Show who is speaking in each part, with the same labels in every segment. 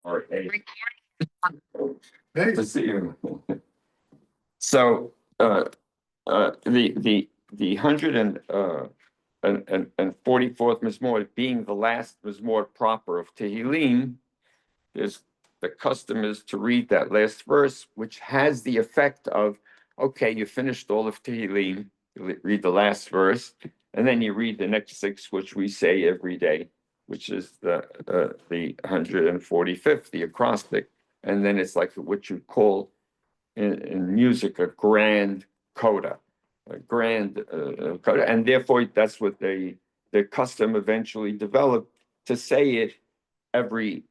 Speaker 1: or a.
Speaker 2: Hey,
Speaker 1: To see you. So, the 144th Mizmor being the last Mizmor proper of Tehillim, is the custom is to read that last verse, which has the effect of, okay, you finished all of Tehillim, you read the last verse, and then you read the next six, which we say every day, which is the 145th, the acrostic, and then it's like what you call in music a grand coda, coda, and therefore that's what the custom eventually developed to say it every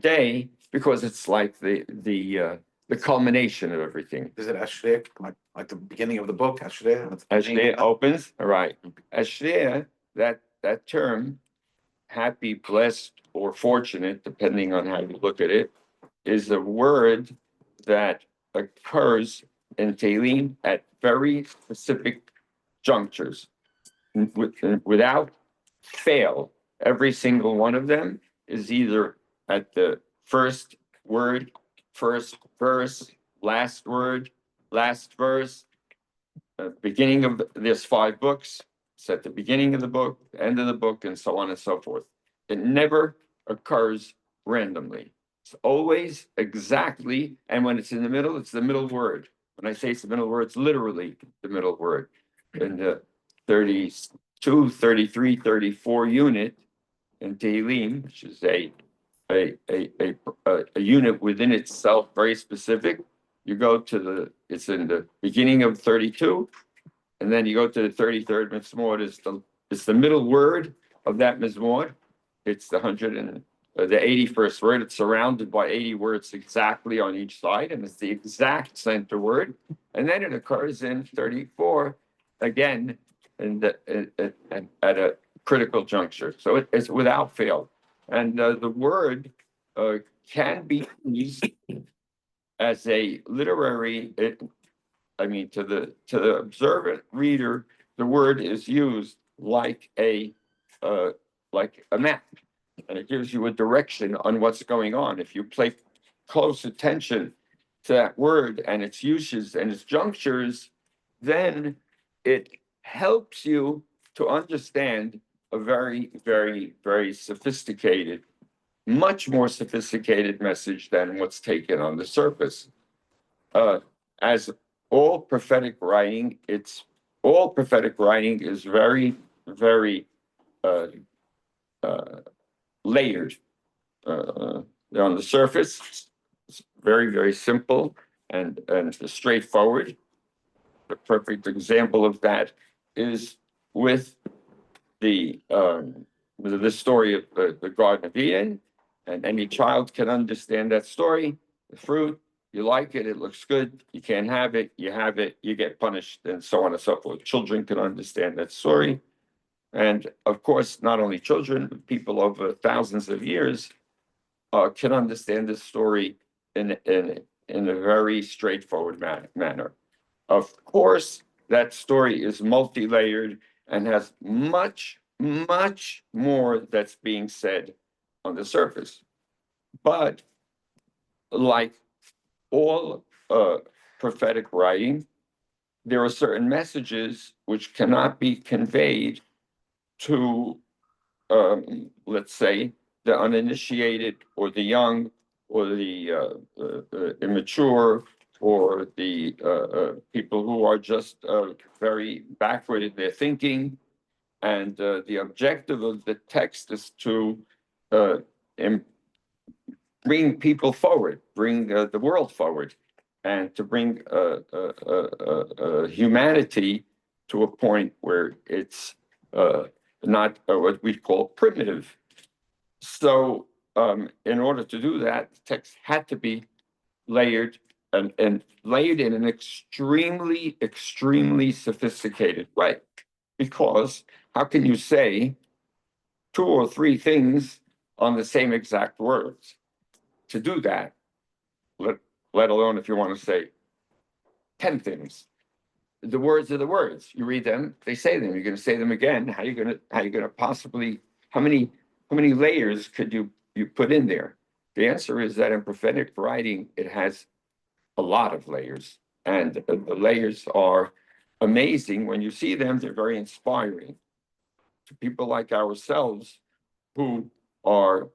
Speaker 1: day, because it's like the culmination of everything.
Speaker 2: is it Ashrik, like the beginning of the book, Ashrik?
Speaker 1: Ashreya opens, all right. Ashreya, that term, happy, blessed, or fortunate, depending on how you look at it, is a word that occurs in Tehillim at very specific junctures. Without fail, every single one of them is either at the first word, first verse, last word, last verse, beginning of, there's 5 books, it's at the beginning of the book, end of the book, and so on and so forth. It never occurs randomly. It's always exactly, and when it's in the middle, it's the middle word. When I say it's the middle word, it's literally the middle word. In the 32, 33, 34 unit in Tehillim, which is a unit within itself, very specific. You go to it's in the beginning of 32, and then you go to the 33rd Mizmor. It's the middle word of that Mizmor. It's the 81st word. It's surrounded by 80 words exactly on each side, and it's the exact center word. And then it occurs in 34 again at a critical juncture. So it's without fail. And the word can be used as a literary, to the observant reader, the word is used like a map, and it gives you a direction on what's going on. If you pay close attention to that word and its uses and its junctures, then it helps you to understand a very, very, very sophisticated, much more sophisticated message than what's taken on the surface. As all prophetic writing, all prophetic writing is very, very layered. On the surface, it's very, very simple and straightforward. The perfect example of that is with the story of the Garden of Eden, and any child can understand that story. The fruit, you like it, it looks good, you can't have it, you have it, you get punished, and so on and so forth. Children can understand that story. And of course, not only children, but people over thousands of years can understand this story in a very straightforward manner. Of course, that story is multi-layered and has much, much more that's being said on the surface. But like all prophetic writing, there are certain messages which cannot be conveyed to, let's say, the uninitiated or the young or the immature or the people who are just very backward in their thinking. And the objective of the text is to bring people forward, bring the world forward, and to bring humanity to a point where it's not what we call primitive. So in order to do that, the text had to be layered and layered in an extremely, extremely sophisticated way. Because how can you say 2 or 3 things on the same exact words? To do that, let alone if you want to say 10 things. The words are the words. You read them, they say them. You're going to say them again. How are you going to possibly? How many layers could you put in there? The answer is that in prophetic writing, it has a lot of layers. And the layers are amazing. When you see them, they're very inspiring to people like ourselves who are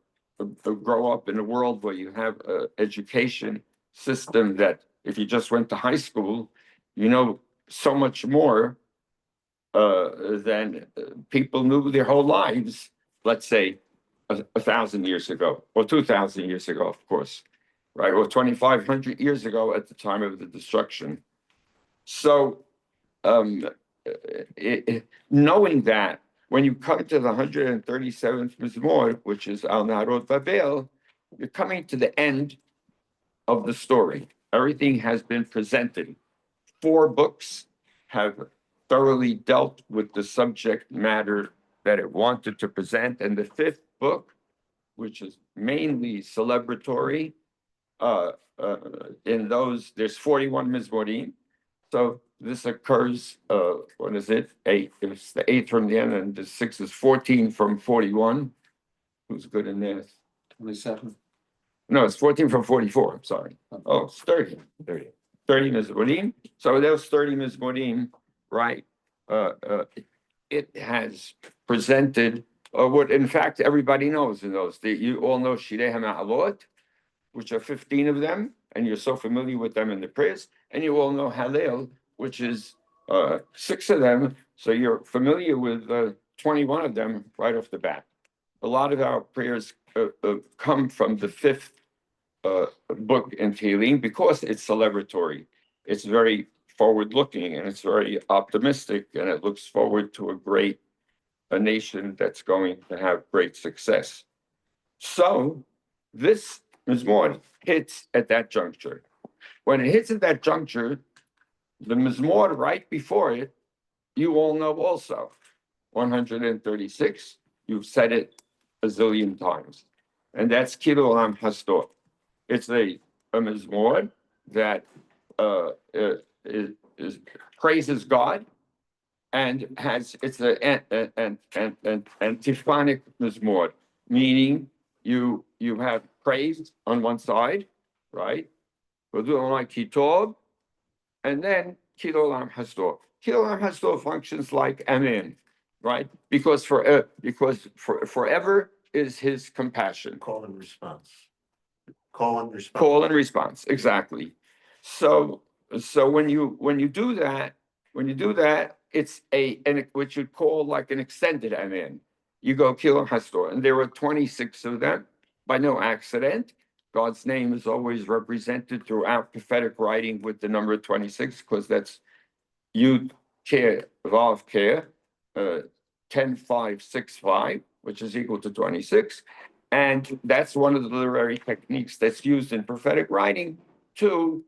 Speaker 1: grow up in a world where you have an education system that if you just went to high school, you know so much more than people knew their whole lives, let's say 1,000 years ago, or 2,000 years ago, of course, right? Or 2,500 years ago at the time of the destruction. So, knowing that, when you come to the 137th Mizmor, which is Al Narod Babel, you're coming to the end of the story. Everything has been presented. 4 books have thoroughly dealt with the subject matter that it wanted to present. And the 5th book, which is mainly celebratory, in those, there's 41 Mizmorim. So this occurs, what is it? 8. It's the 8th from the end, and the 6 is 14 from 41. Who's good in this?
Speaker 2: 27.
Speaker 1: No, it's 14 from 44. I'm sorry. Oh, it's 30. 30 Mizmorim. So those 30 Mizmorim, right? It has presented what, in fact, everybody knows in those. You all know Shirei HaMa'alot, which are 15 of them, and you're so familiar with them in the prayers. And you all know Hallel, which is 6 of them. So you're familiar with 21 of them right off the bat. A lot of our prayers come from the 5th book in Tehillim because it's celebratory. It's very forward-looking and it's very optimistic, and it looks forward to a nation that's going to have great success. So this Mizmor hits at that juncture. When it hits at that juncture, the Mizmor right before it, you all know also, 136, you've said it a zillion times, and that's Kilo Olam Hasdor. It's a Mizmor that is praises God, and it's an antiphonic Mizmor, meaning you have praise on one side, right? And then Kilo Olam Hasdor. Kilo Olam Hasdor functions like Amen, right? Because forever is His compassion.
Speaker 2: Call and response.
Speaker 1: Call and response, exactly. So when you do that, it's what you'd call like an extended Amen. You go Kilo Hasdor, and there are 26 of them by no accident. God's name is always represented throughout prophetic writing with the number 26, because that's Yud Keh Vav Keh, 10, 5, 6, 5, which is equal to 26. And that's one of the literary techniques that's used in prophetic writing to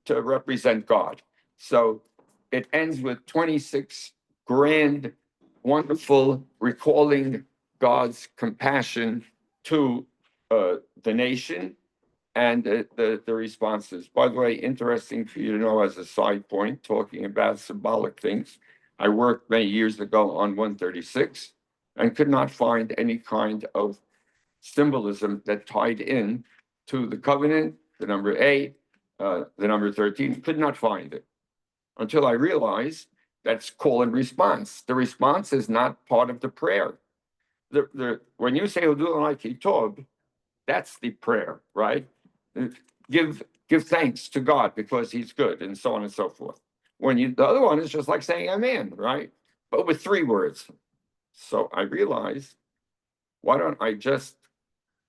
Speaker 1: represent God. So it ends with 26 grand, wonderful, recalling God's compassion to the nation and the responses. By the way, interesting for you to know as a side point, talking about symbolic things, I worked many years ago on 136 and could not find any kind of symbolism that tied in to the covenant, the number 8, the number 13, could not find it until I realized that's call and response. The response is not part of the prayer. When you say Udulai Kitov, that's the prayer, right? Give thanks to God because He's good, and so on and so forth. The other one is just like saying Amen, right? But with 3 words. So I realized, why don't I just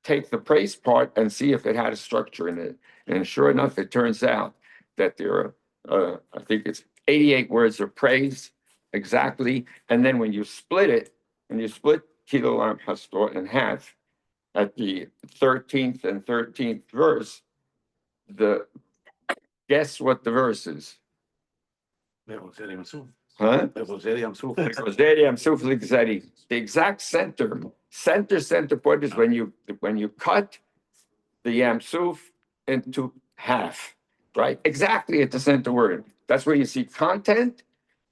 Speaker 1: take the praise part and see if it had a structure in it? And sure enough, it turns out that there are, I think it's 88 words of praise exactly. And then when you split Kilo Olam Hasdor in half, at the 13th and 13th verse, guess what the verse is? Huh? The exact center point is when you cut the Yam Suf into half, right? Exactly at the center word. That's where you see content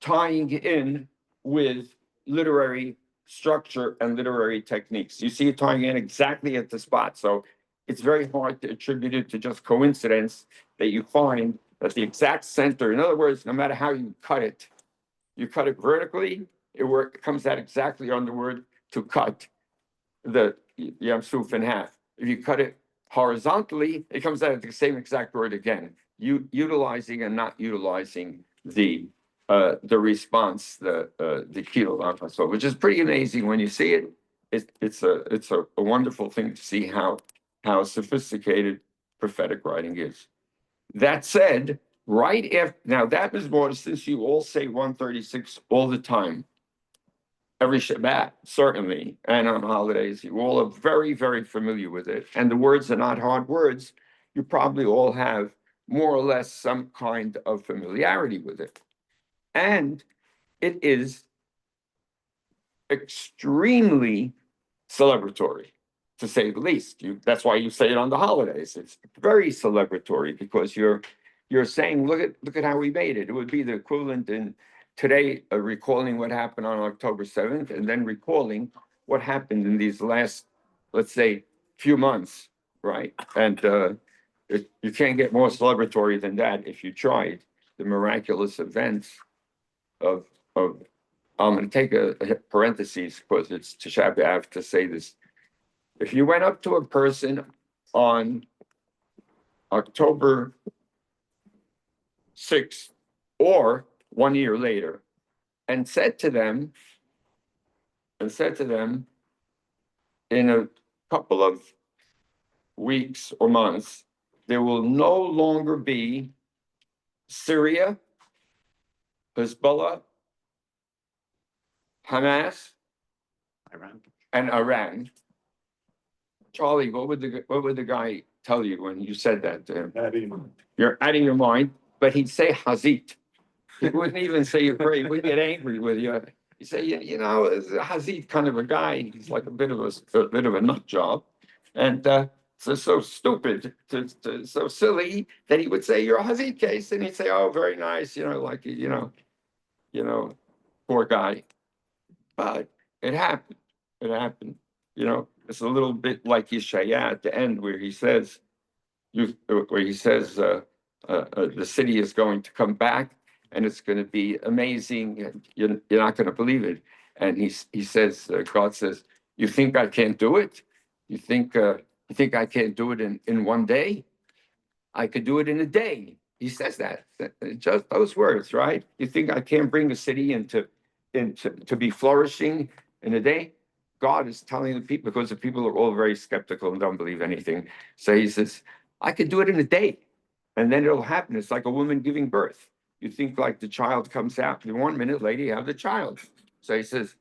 Speaker 1: tying in with literary structure and literary techniques. You see it tying in exactly at the spot. So it's very hard to attribute it to just coincidence that you find that the exact center, in other words, no matter how you cut it vertically, it comes out exactly on the word to cut the Yam Suf in half. If you cut it horizontally, it comes out the same exact word again. Utilizing and not utilizing the response, the kilo, so which is pretty amazing when you see it. It's a wonderful thing to see how sophisticated prophetic writing is. That said, right after now, that was more since you all say 136 all the time. Every Shabbat, certainly, and on holidays, you all are very, very familiar with it. And the words are not hard words. You probably all have more or less some kind of familiarity with it. And it is extremely celebratory, to say the least. That's why you say it on the holidays. It's very celebratory because you're saying, look at how we made it. It would be the equivalent in today, recalling what happened on October 7th, and then recalling what happened in these last, let's say, few months, right? And you can't get more celebratory than that if you tried. The miraculous events of I'm going to take a parentheses because it's Tisha B'Av to say this. If you went up to a person on October 6th or 1 year later and said to them in a couple of weeks or months, there will no longer be Syria, Hezbollah, Hamas, and Iran. Charlie, what would the guy tell you when you said that to him? You're adding your mind, but he'd say Hazit. He wouldn't even say you're great. He would get angry with you. He'd say, you know, Hazit kind of a guy. He's like a bit of a nut job, and so stupid, so silly that he would say you're a Hazit case, and he'd say, oh, very nice, like poor guy. But it happened. It happened. It's a little bit like Yeshaya at the end where he says, the city is going to come back and it's going to be amazing. And you're not going to believe it. And he says, God says, you think I can't do it? You think I can't do it in 1 day? I could do it in a day. He says that, just those words, right? You think I can't bring a city to be flourishing in a day? God is telling the people, because the people are all very skeptical and don't believe anything. So he says, I could do it in a day, and then it'll happen. It's like a woman giving birth. You think like the child comes out, in 1 minute later you have the child. So he says,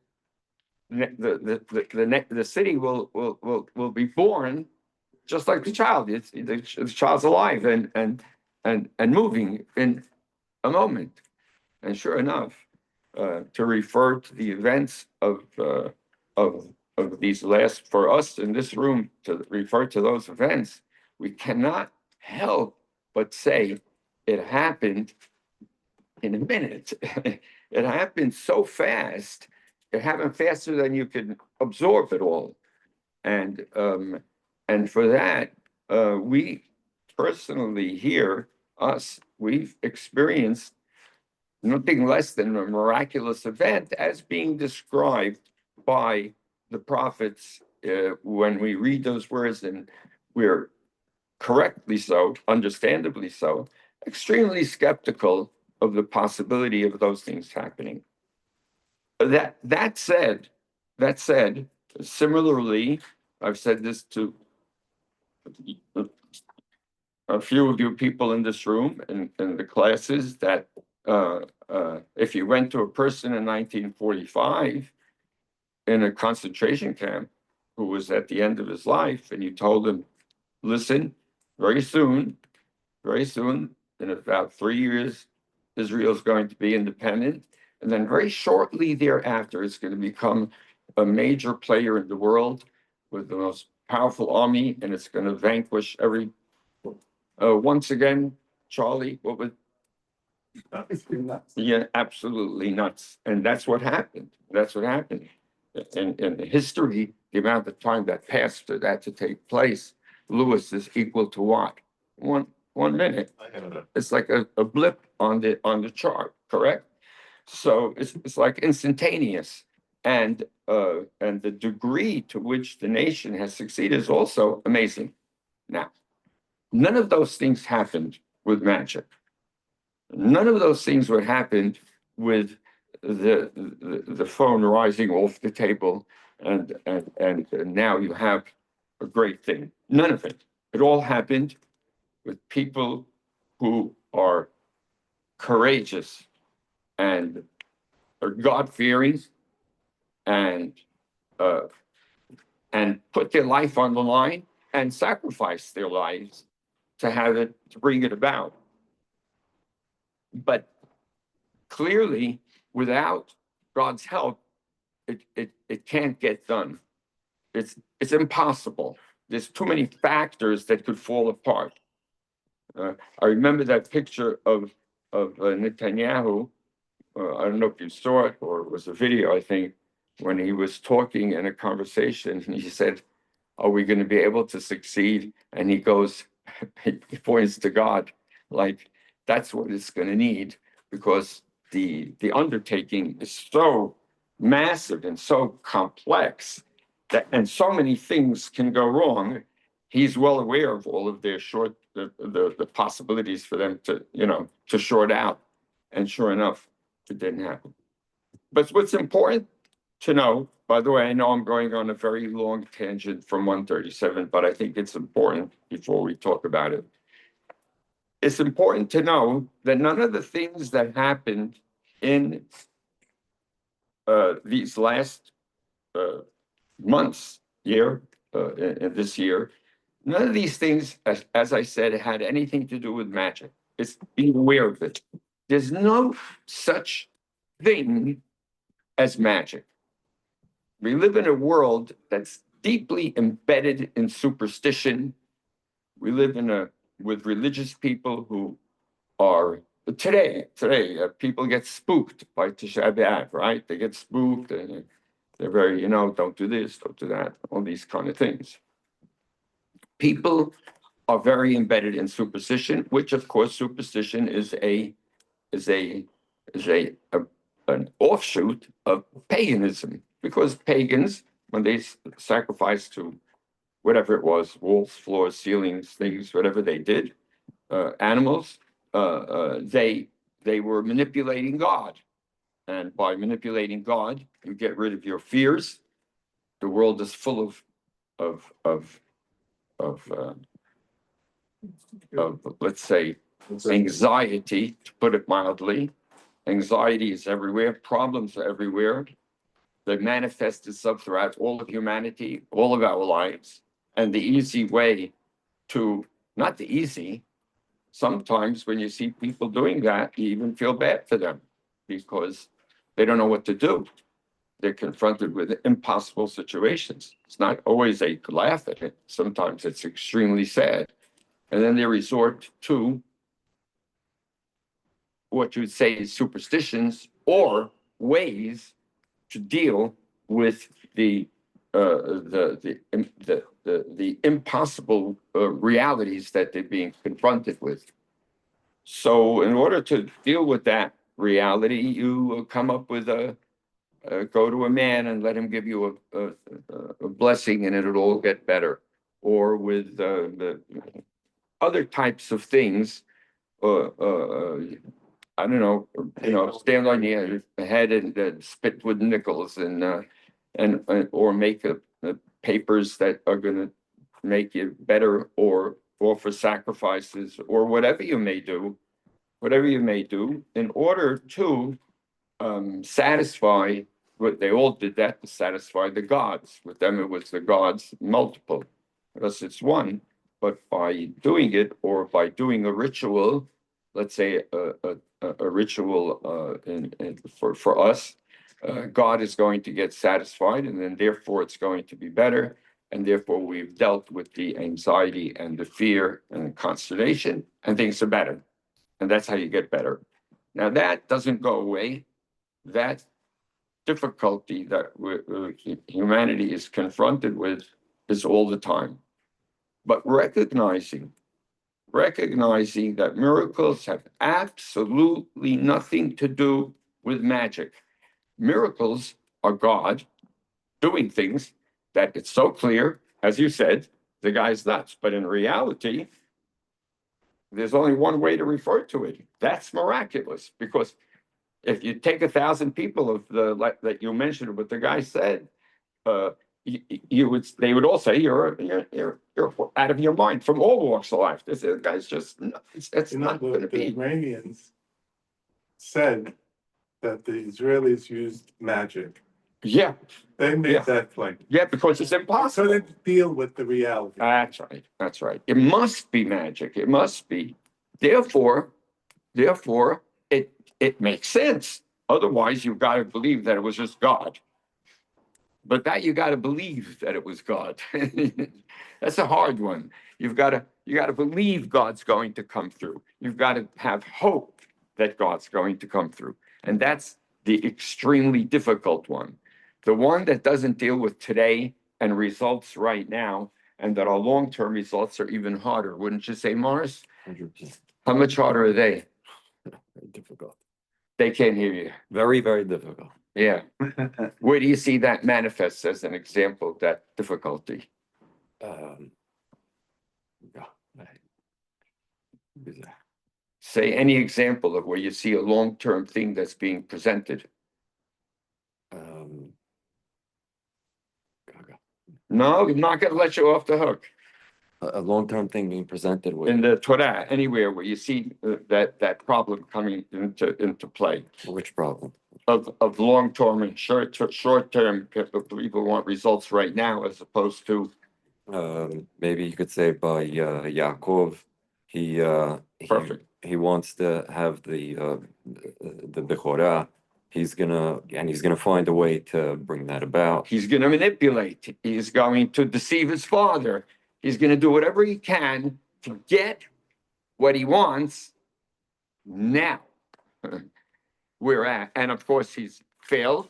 Speaker 1: the city will be born just like the child. The child's alive and moving in a moment. And sure enough, to refer to the events of these last, for us in this room to refer to those events, we cannot help but say it happened in a minute. It happened so fast. It happened faster than you could absorb it all. And for that, we personally here, we've experienced nothing less than a miraculous event as being described by the prophets when we read those words, and we're correctly so, understandably so, extremely skeptical of the possibility of those things happening. That said, similarly, I've said this to a few of you people in this room and in the classes that if you went to a person in 1945 in a concentration camp who was at the end of his life, and you told him, listen, very soon, in about 3 years, Israel is going to be independent. And then very shortly thereafter, it's going to become a major player in the world with the most powerful army, and it's going to vanquish every, once again, Charlie, what would, yeah, absolutely nuts. And that's what happened. in history, the amount of time that passed for that to take place, Lewis is equal to what? 1 minute. It's like a blip on the chart, correct? So it's like instantaneous. And the degree to which the nation has succeeded is also amazing. Now, none of those things happened with magic. None of those things would happen with the phone rising off the table and now you have a great thing. None of it. It all happened with people who are courageous and are God-fearing and put their life on the line and sacrifice their lives to bring it about. But clearly, without God's help, it can't get done. It's impossible. There's too many factors that could fall apart. I remember that picture of Netanyahu. I don't know if you saw it or it was a video, I think, when he was talking in a conversation, and he said, "Are we going to be able to succeed?" And he goes, he points to God, like that's what it's going to need, because the undertaking is so massive and so complex that, and so many things can go wrong. He's well aware of all of their the possibilities for them to short out, and sure enough, it didn't happen. But what's important to know, by the way, I know I'm going on a very long tangent from 137, but I think it's important before we talk about it. It's important to know that none of the things that happened in these last months, in this year, none of these things, as I said, had anything to do with magic. It's being aware of it. There's no such thing as magic. We live in a world that's deeply embedded in superstition. We live with religious people who are today. People get spooked by Tisha B'Av, right? They get spooked and they're very, don't do this, don't do that, all these kind of things. People are very embedded in superstition, which of course superstition is an offshoot of paganism, because pagans, when they sacrificed to whatever it was, walls, floors, ceilings, things, whatever they did, animals, they were manipulating God. And by manipulating God, you get rid of your fears. The world is full of let's say, anxiety, to put it mildly. Anxiety is everywhere. Problems are everywhere. They manifest itself throughout all of humanity, all of our lives. And the easy way not the easy, sometimes when you see people doing that, you even feel bad for them because they don't know what to do. They're confronted with impossible situations. It's not always they could laugh at it. Sometimes it's extremely sad. And then they resort to what you would say is superstitions or ways to deal with the impossible realities that they're being confronted with. So in order to deal with that reality, you come up with go to a man and let him give you a blessing and it'll all get better. Or with the other types of things, I don't know, stand on your head and spit with nickels and or make papers that are going to make you better, or offer sacrifices, or whatever you may do in order to satisfy what they all did, that to satisfy the gods. With them, it was the gods multiple, because it's one. But by doing it, or by doing a ritual, let's say a ritual for us, God is going to get satisfied, and then therefore it's going to be better, and therefore we've dealt with the anxiety and the fear and the consternation, and things are better, and that's how you get better. Now that doesn't go away. That difficulty that humanity is confronted with is all the time. But recognizing that miracles have absolutely nothing to do with magic. Miracles are God doing things that it's so clear, as you said, the guy's nuts. But in reality, there's only one way to refer to it. That's miraculous. Because if you take 1,000 people of like that you mentioned, what the guy said, they would all say you're out of your mind from all walks of life. This guy's just it's
Speaker 3: You know,
Speaker 1: not going to
Speaker 3: the
Speaker 1: be.
Speaker 3: Iranians said that the Israelis used magic.
Speaker 1: Yeah,
Speaker 3: They made
Speaker 1: Yeah.
Speaker 3: that claim.
Speaker 1: yeah, because it's
Speaker 3: So
Speaker 1: impossible.
Speaker 3: they deal with the reality.
Speaker 1: That's right. That's right. It must be magic. It must be. Therefore, it makes sense. Otherwise, you've got to believe that it was just God. But that you got to believe that it was God. That's a hard one. You got to believe God's going to come through. You've got to have hope that God's going to come through. And that's the extremely difficult one. The one that doesn't deal with today and results right now, and that our long-term results are even harder. Wouldn't you say, Morris?
Speaker 4: 100%.
Speaker 1: How much harder are they?
Speaker 4: Very difficult.
Speaker 1: They can't hear you.
Speaker 4: Very, very difficult.
Speaker 1: Yeah. Where do you see that manifests as an example of that difficulty?
Speaker 4: Yeah. Bizarre.
Speaker 1: Say any example of where you see a long-term thing that's being presented.
Speaker 4: Gaga.
Speaker 1: No, I'm not going to let you off the hook.
Speaker 4: A long-term thing being presented with
Speaker 1: In the Torah, anywhere where you see that problem coming into play
Speaker 4: which problem?
Speaker 1: of long-term and short-term people want results right now as opposed to
Speaker 4: Maybe you could say by Yaakov,
Speaker 1: Perfect.
Speaker 4: he wants to have the Bechorah. He's gonna find a way to bring that about.
Speaker 1: he's going to manipulate. He's going to deceive his father. He's going to do whatever he can to get what he wants now. We're at, and of course, he's failed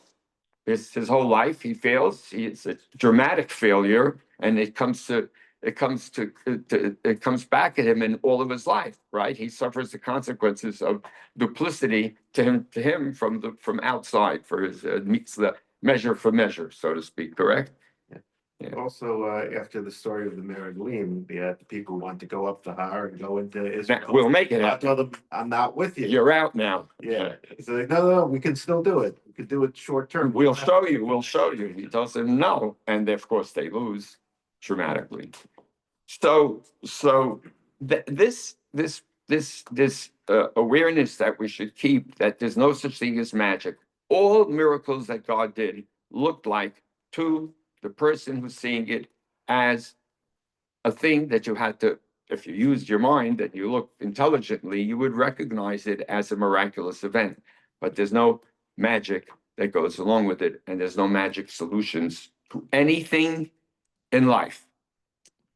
Speaker 1: his whole life. He fails. It's a dramatic failure, and it comes back at him in all of his life. Right? He suffers the consequences of duplicity to him from outside for his meets the measure for measure, so to speak. Correct? Yeah.
Speaker 2: Also, after the story of the Meraglim, the people who want to go up the Har and go into
Speaker 1: Now,
Speaker 2: Israel.
Speaker 1: we'll make it
Speaker 2: I
Speaker 1: happen.
Speaker 2: told them, I'm not with you.
Speaker 1: You're out now.
Speaker 2: Yeah, so like, no, we can still do it. We could do it short term.
Speaker 1: We'll show you. He tells them no, and of course they lose dramatically. So this awareness that we should keep that there's no such thing as magic. All miracles that God did looked like to the person who's seeing it as a thing that you had to, if you used your mind and you looked intelligently, you would recognize it as a miraculous event. But there's no magic that goes along with it, and there's no magic solutions to anything in life.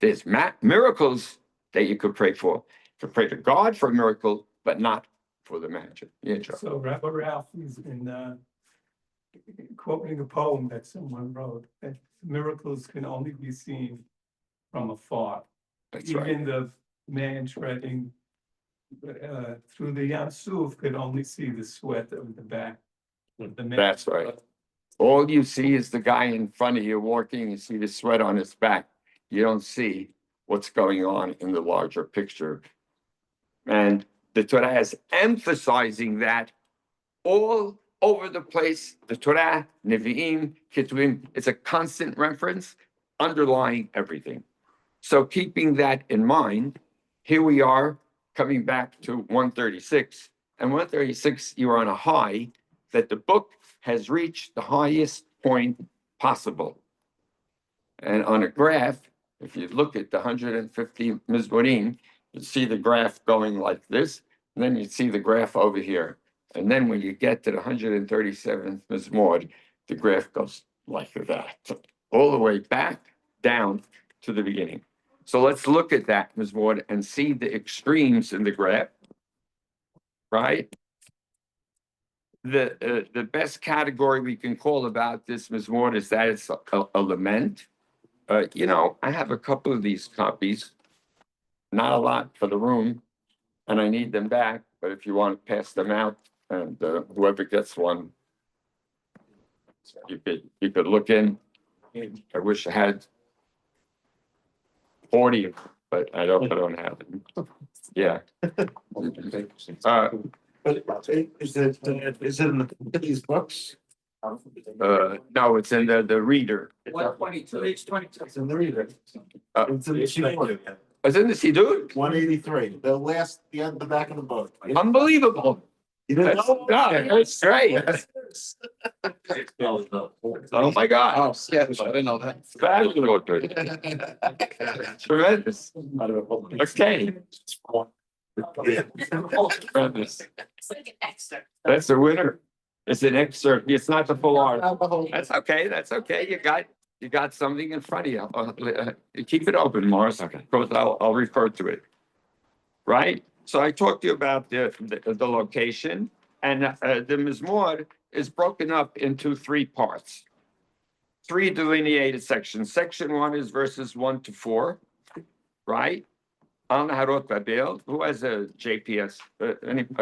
Speaker 1: There's miracles that you could pray for. You could pray to God for a miracle, but not for the magic. Yeah, Joe.
Speaker 5: So Rabbi Ralph is in quoting a poem that someone wrote, that miracles can only be seen from afar.
Speaker 1: That's right.
Speaker 5: Even the man treading through the Yam Suf could only see the sweat of the back of the man.
Speaker 1: That's right. All you see is the guy in front of you walking, you see the sweat on his back. You don't see what's going on in the larger picture. And the Torah is emphasizing that all over the place. The Torah, Nevi'im, Ketuvim, it's a constant reference underlying everything. So keeping that in mind, here we are coming back to 136. And 136, you're on a high that the book has reached the highest point possible. And on a graph, if you look at the 150 Mizmorim, you see the graph going like this, and then you see the graph over here. And then when you get to the 137th Mizmor, the graph goes like that, all the way back down to the beginning. So let's look at that Mizmor and see the extremes in the graph, right? the best category we can call about this Mizmor is that it's a lament. You know, I have a couple of these copies, not a lot for the room, and I need them back, but if you want to pass them out, and whoever gets one, you could look in. I wish I had 40, but I don't have them. Yeah.
Speaker 2: But is it in these books?
Speaker 1: No, it's in the reader.
Speaker 2: Page 22. It's in the reader.
Speaker 1: Uh,
Speaker 2: It's in the Siddur.
Speaker 1: It's in the Siddur?
Speaker 2: 183, the back of the book.
Speaker 1: Unbelievable.
Speaker 2: You didn't
Speaker 1: That's,
Speaker 2: know?
Speaker 1: no, that's great. Oh, my God.
Speaker 2: Oh, yeah, I didn't know that.
Speaker 1: Fabulous. Tremendous. Okay. Tremendous. That's a winner. It's an excerpt. It's not the full art. That's okay. That's okay. You got something in front of you. Keep it open, Morris. Okay. Because I'll refer to it. Right? So I talked to you about the location, and the Mizmor is broken up into 3 parts. 3 delineated sections. Section 1 is verses 1 to 4, right? Al Naharot Babel. Who has a JPS?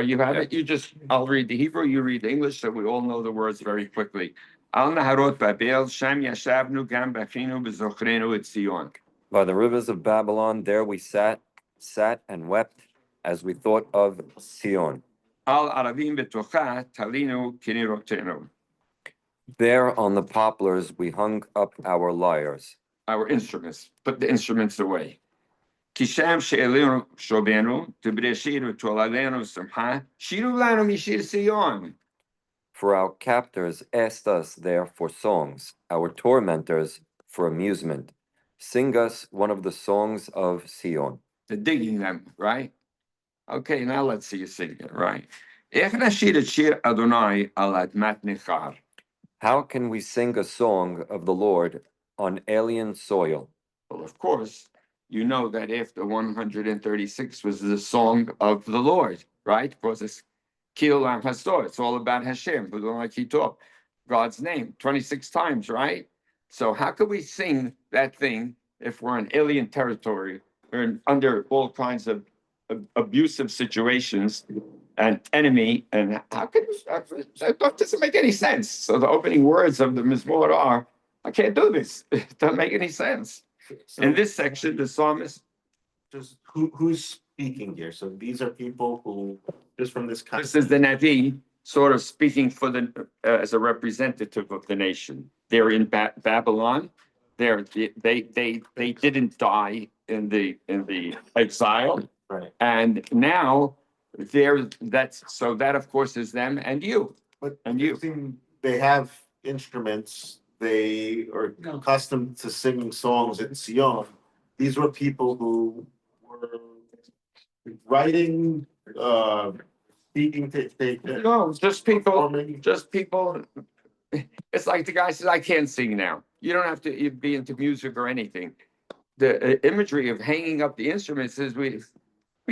Speaker 1: You have it? I'll read the Hebrew, you read the English, so we all know the words very quickly. Al Naharot Babel, Sham Yashavnu Gam Bachinu B'Zochrenu Et Zion.
Speaker 4: By the rivers of Babylon, there we sat and wept as we thought of Sion.
Speaker 1: Al Aravim Betocha Talinu Kinirotenu.
Speaker 4: There on the poplars we hung up our lyres.
Speaker 1: Our instruments. Put the instruments away. Kisham she'elinu shobenu, tibreshiru tolalenu simcha, shiru lanu mishir Sion.
Speaker 4: For our captors asked us there for songs, our tormentors for amusement. Sing us one of the songs of Sion.
Speaker 1: They're digging them, right? Okay, now let's see you sing it, right? Ech nashir et shir Adonai al admat nechar.
Speaker 4: How can we sing a song of the Lord on alien soil?
Speaker 1: Well, of course, you know that after 136 was the song of the Lord, right? Because it's Kil Am Hasor. It's all about Hashem, like he taught God's name 26 times, right? So how could we sing that thing if we're in alien territory? We're under all kinds of abusive situations and enemy, and how could that doesn't make any sense? So the opening words of the Mizmor are, I can't do this. It doesn't make any sense. In this section, the psalmist,
Speaker 2: Just who's speaking here? So these are people who, just from this.
Speaker 1: this is the Navi, sort of speaking for as a representative of the nation. They're in Babylon. They didn't die in the exile,
Speaker 2: Right.
Speaker 1: and now that of course is them and you.
Speaker 2: But
Speaker 1: And you.
Speaker 2: they have instruments, they are accustomed to singing songs in Sion. These were people who were writing, speaking to.
Speaker 1: No, just people.
Speaker 2: Performing.
Speaker 1: Just people. It's like the guy says, I can't sing now. You don't have to be into music or anything. The imagery of hanging up the instruments is we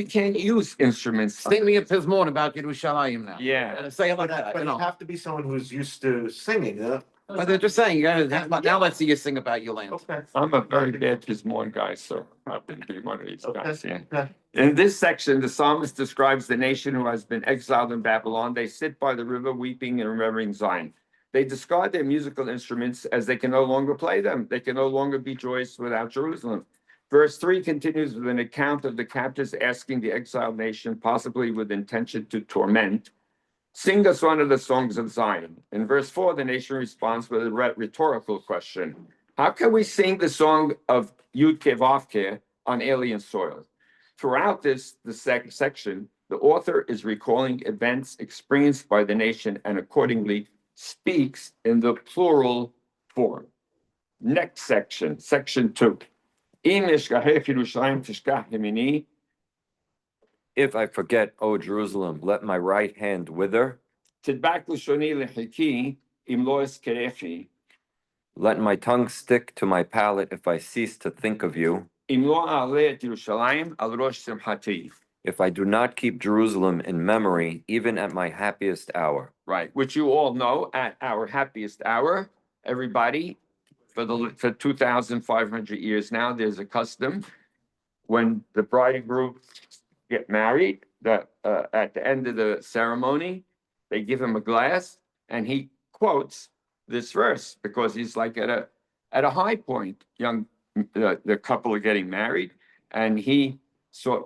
Speaker 1: can't use instruments.
Speaker 6: Sing me a pizmon about Yerushalayim now.
Speaker 1: Yeah.
Speaker 6: Say it like
Speaker 2: But
Speaker 6: that,
Speaker 2: but
Speaker 6: you
Speaker 2: you
Speaker 6: know.
Speaker 2: have to be someone who's used to singing,
Speaker 6: But they're just saying, now let's see you sing about your land.
Speaker 2: Okay.
Speaker 1: I'm a very bad Pismon guy, so I can be one of these guys, yeah.
Speaker 2: Okay.
Speaker 1: In this section, the psalmist describes the nation who has been exiled in Babylon. They sit by the river weeping and remembering Zion. They discard their musical instruments as they can no longer play them. They can no longer be joyous without Jerusalem. Verse 3 continues with an account of the captives asking the exiled nation, possibly with intention to torment, sing us one of the songs of Zion. In verse 4, the nation responds with a rhetorical question. How can we sing the song of Yud-Ke Vav-Ke on alien soil? Throughout the section, the author is recalling events experienced by the nation and accordingly speaks in the plural form. Next section, section 2.
Speaker 4: If I forget, O Jerusalem, let my right hand wither. Let my tongue stick to my palate if I cease to think of you. If I do not keep Jerusalem in memory, even at my happiest hour.
Speaker 1: right, which you all know at our happiest hour, everybody, for 2,500 years now, there's a custom when the bride and groom get married, that at the end of the ceremony, they give him a glass and he quotes this verse because he's like at a high point. The couple are getting married, and he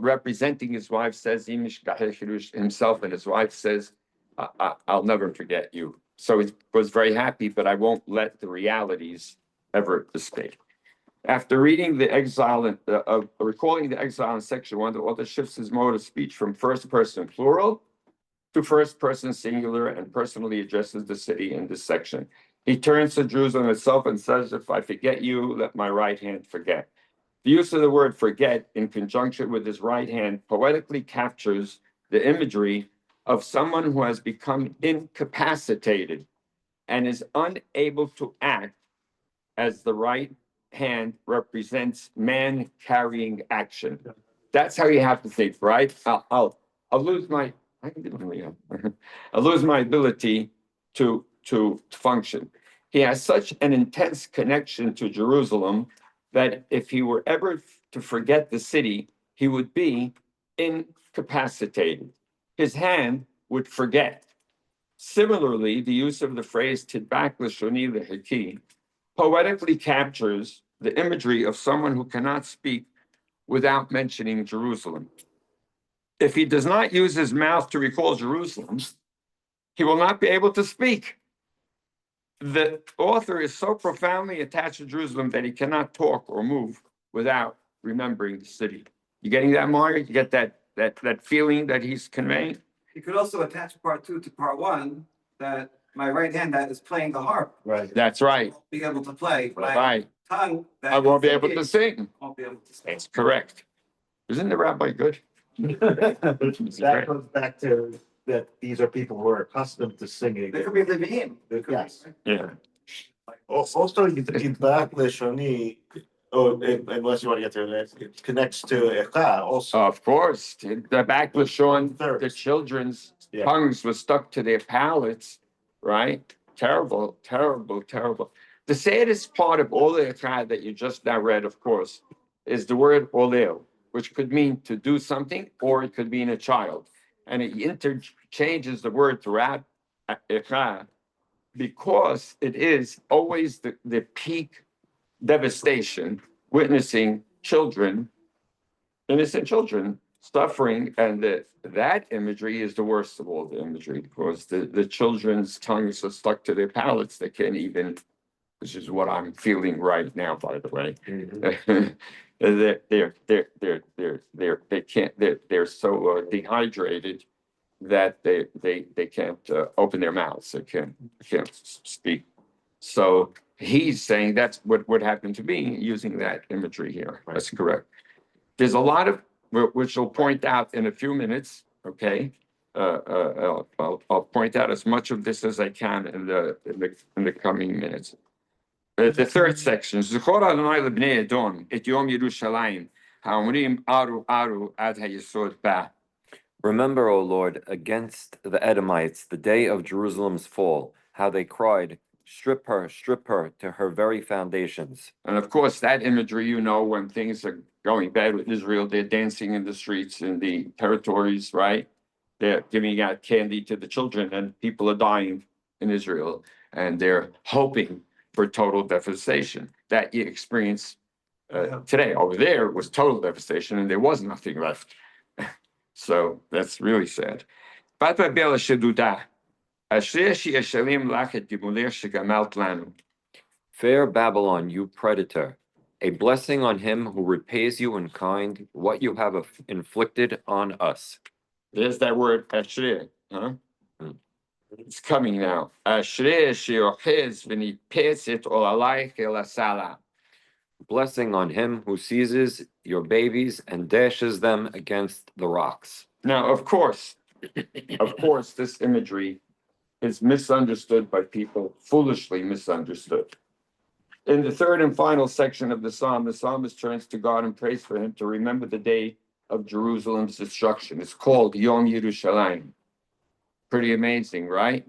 Speaker 1: representing his wife says himself, and his wife says, I'll never forget you. So he was very happy, but I won't let the realities ever escape. After reading the exile, recalling the exile in section 1, the author shifts his mode of speech from first person plural to first person singular and personally addresses the city in this section. He turns to Jerusalem itself and says, if I forget you, let my right hand forget. The use of the word forget in conjunction with his right hand poetically captures the imagery of someone who has become incapacitated and is unable to act, as the right hand represents man carrying action. That's how you have to think, right? I'll lose my I'll lose my ability to function. He has such an intense connection to Jerusalem that if he were ever to forget the city, he would be incapacitated. His hand would forget. Similarly, the use of the phrase tidbak lashoni lehiki poetically captures the imagery of someone who cannot speak without mentioning Jerusalem. If he does not use his mouth to recall Jerusalem, he will not be able to speak. The author is so profoundly attached to Jerusalem that he cannot talk or move without remembering the city. You getting that, Mario? You get that feeling that he's conveying?
Speaker 7: You could also attach part 2 to part 1, that my right hand that is playing the harp.
Speaker 2: Right.
Speaker 1: That's right.
Speaker 7: Won't be able to play. My
Speaker 1: Right.
Speaker 7: tongue that
Speaker 1: I won't be
Speaker 7: is
Speaker 1: able to
Speaker 7: singing
Speaker 1: sing.
Speaker 7: won't be able to sing.
Speaker 1: That's correct. Isn't the rabbi good?
Speaker 2: That goes back to that these are people who are accustomed to singing.
Speaker 7: They could be Leviim. They could be-
Speaker 2: Yes.
Speaker 1: Yeah.
Speaker 2: Also, Yidbak Leshoni, unless you want to get to it, it connects to Echa also.
Speaker 1: Of course, the back was showing the
Speaker 2: Thirst.
Speaker 1: children's
Speaker 2: Yeah.
Speaker 1: tongues were stuck to their palates, right? Terrible, terrible, terrible. The saddest part of all the Ekad that you just now read, of course, is the word oleo, which could mean to do something, or it could mean a child. And it interchanges the word throughout Ekad because it is always the peak devastation, witnessing children, innocent children, suffering, and that imagery is the worst of all the imagery because the children's tongues are stuck to their palates. They can't even, which is what I'm feeling right now, by the way. They're so dehydrated that they can't open their mouths. They can't speak. So he's saying that's what would happen to me using that imagery here. That's correct. There's a lot of, which I'll point out in a few minutes, okay? I'll point out as much of this as I can in the coming minutes. The third section, Zechor Adonai lebnei Edom et Yom Yerushalayim, ha'omrim aru aru ad ha'yesod ba.
Speaker 4: Remember, O Lord, against the Edomites, the day of Jerusalem's fall, how they cried, strip her to her very foundations.
Speaker 1: And of course, that imagery, you know, when things are going bad with Israel, they're dancing in the streets in the territories, right? They're giving out candy to the children, and people are dying in Israel, and they're hoping for total devastation. That you experience today. Over there was total devastation, and there was nothing left. So that's really sad.
Speaker 4: Fair Babylon, you predator, a blessing on him who repays you in kind what you have inflicted on us.
Speaker 1: There's that word Ashrei, huh? It's coming now. Ashrei she'ohez v'nipeset olalayich el asala.
Speaker 4: Blessing on him who seizes your babies and dashes them against the rocks.
Speaker 1: Now, of course, this imagery is misunderstood by people, foolishly misunderstood. In the third and final section of the psalmist turns to God and prays for him to remember the day of Jerusalem's destruction. It's called Yom Yerushalayim. Pretty amazing, right?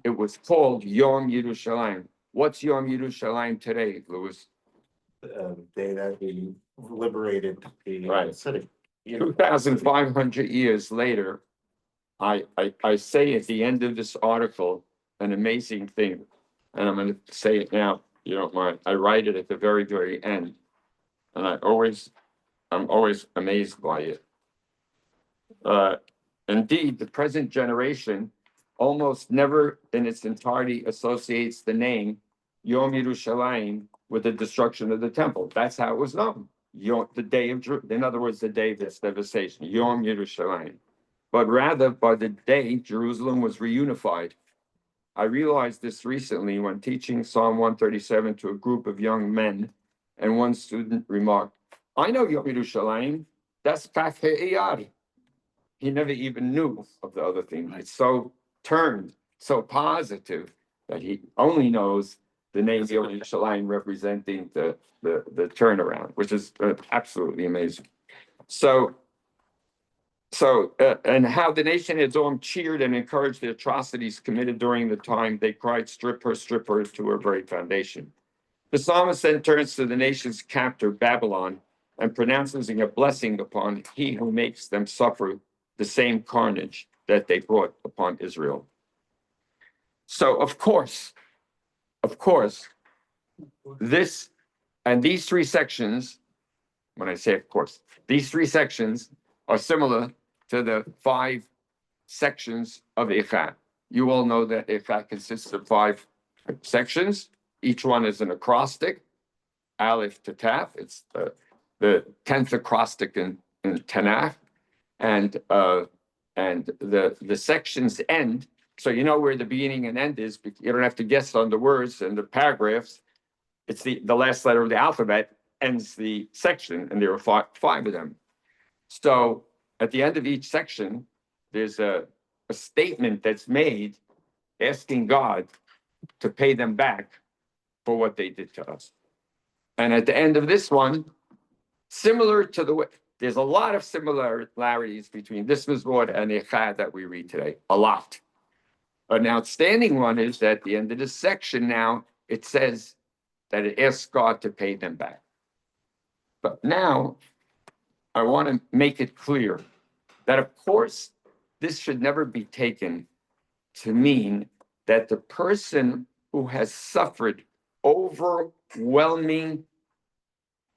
Speaker 1: it was called Yom Yerushalayim. What's Yom Yerushalayim today, Louis?
Speaker 2: Day that we liberated the
Speaker 1: Right.
Speaker 2: city.
Speaker 1: 2,500 years later, I say at the end of this article, an amazing thing, and I'm gonna say it now, you don't mind. I write it at the very, very end. And I'm always amazed by it. Indeed, the present generation almost never in its entirety associates the name Yom Yerushalayim with the destruction of the temple. That's how it was known. The day of, in other words, the day of this devastation, Yom Yerushalayim. But rather by the day Jerusalem was reunified. I realized this recently when teaching Psalm 137 to a group of young men, and one student remarked, I know Yom Yerushalayim, that's Kaf Iyar. He never even knew of the other thing. It's so turned, so positive that he only knows the name Yom Yerushalayim representing the turnaround, which is absolutely amazing. And how the nation had cheered and encouraged the atrocities committed during the time they cried, strip her to her very foundation. The psalmist then turns to the nation's captor, Babylon, and pronounces a blessing upon he who makes them suffer the same carnage that they brought upon Israel. So, of course, this and these three sections, when I say of course, these three sections are similar to the 5 sections of Eicha. You all know that Eicha consists of 5 sections. Each one is an acrostic, Aleph to Taf. It's the 10th acrostic in Tanakh. And the sections end, so you know where the beginning and end is. You don't have to guess on the words and the paragraphs. It's the last letter of the alphabet ends the section, and there are 5 of them. So at the end of each section, there's a statement that's made asking God to pay them back for what they did to us. And at the end of this one, similar to the way, there's a lot of similarities between this Mizmor and Eicha that we read today, a lot. An outstanding one is that at the end of this section now, it says that it asks God to pay them back. But now, I want to make it clear that, of course, this should never be taken to mean that the person who has suffered overwhelming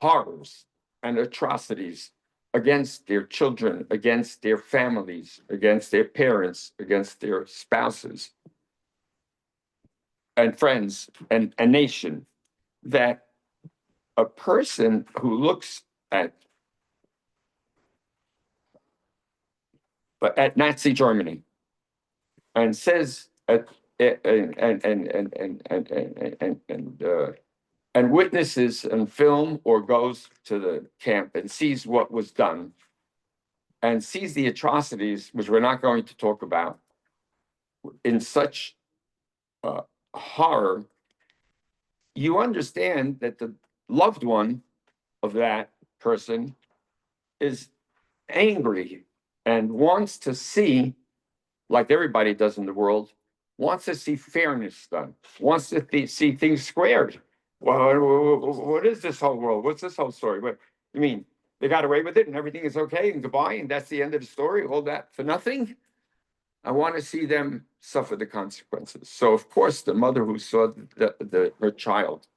Speaker 1: horrors and atrocities against their children, against their families, against their parents, against their spouses and friends and a nation, that a person who looks at Nazi Germany and says and witnesses and film or goes to the camp and sees what was done and sees the atrocities, which we're not going to talk about, in such horror, you understand that the loved one of that person is angry and wants to see, like everybody does in the world, wants to see fairness done, wants to see things squared. Well, what is this whole world? What's this whole story? What you mean? They got away with it and everything is okay and goodbye and that's the end of the story? All that for nothing? I want to see them suffer the consequences. So, of course, the mother who saw her child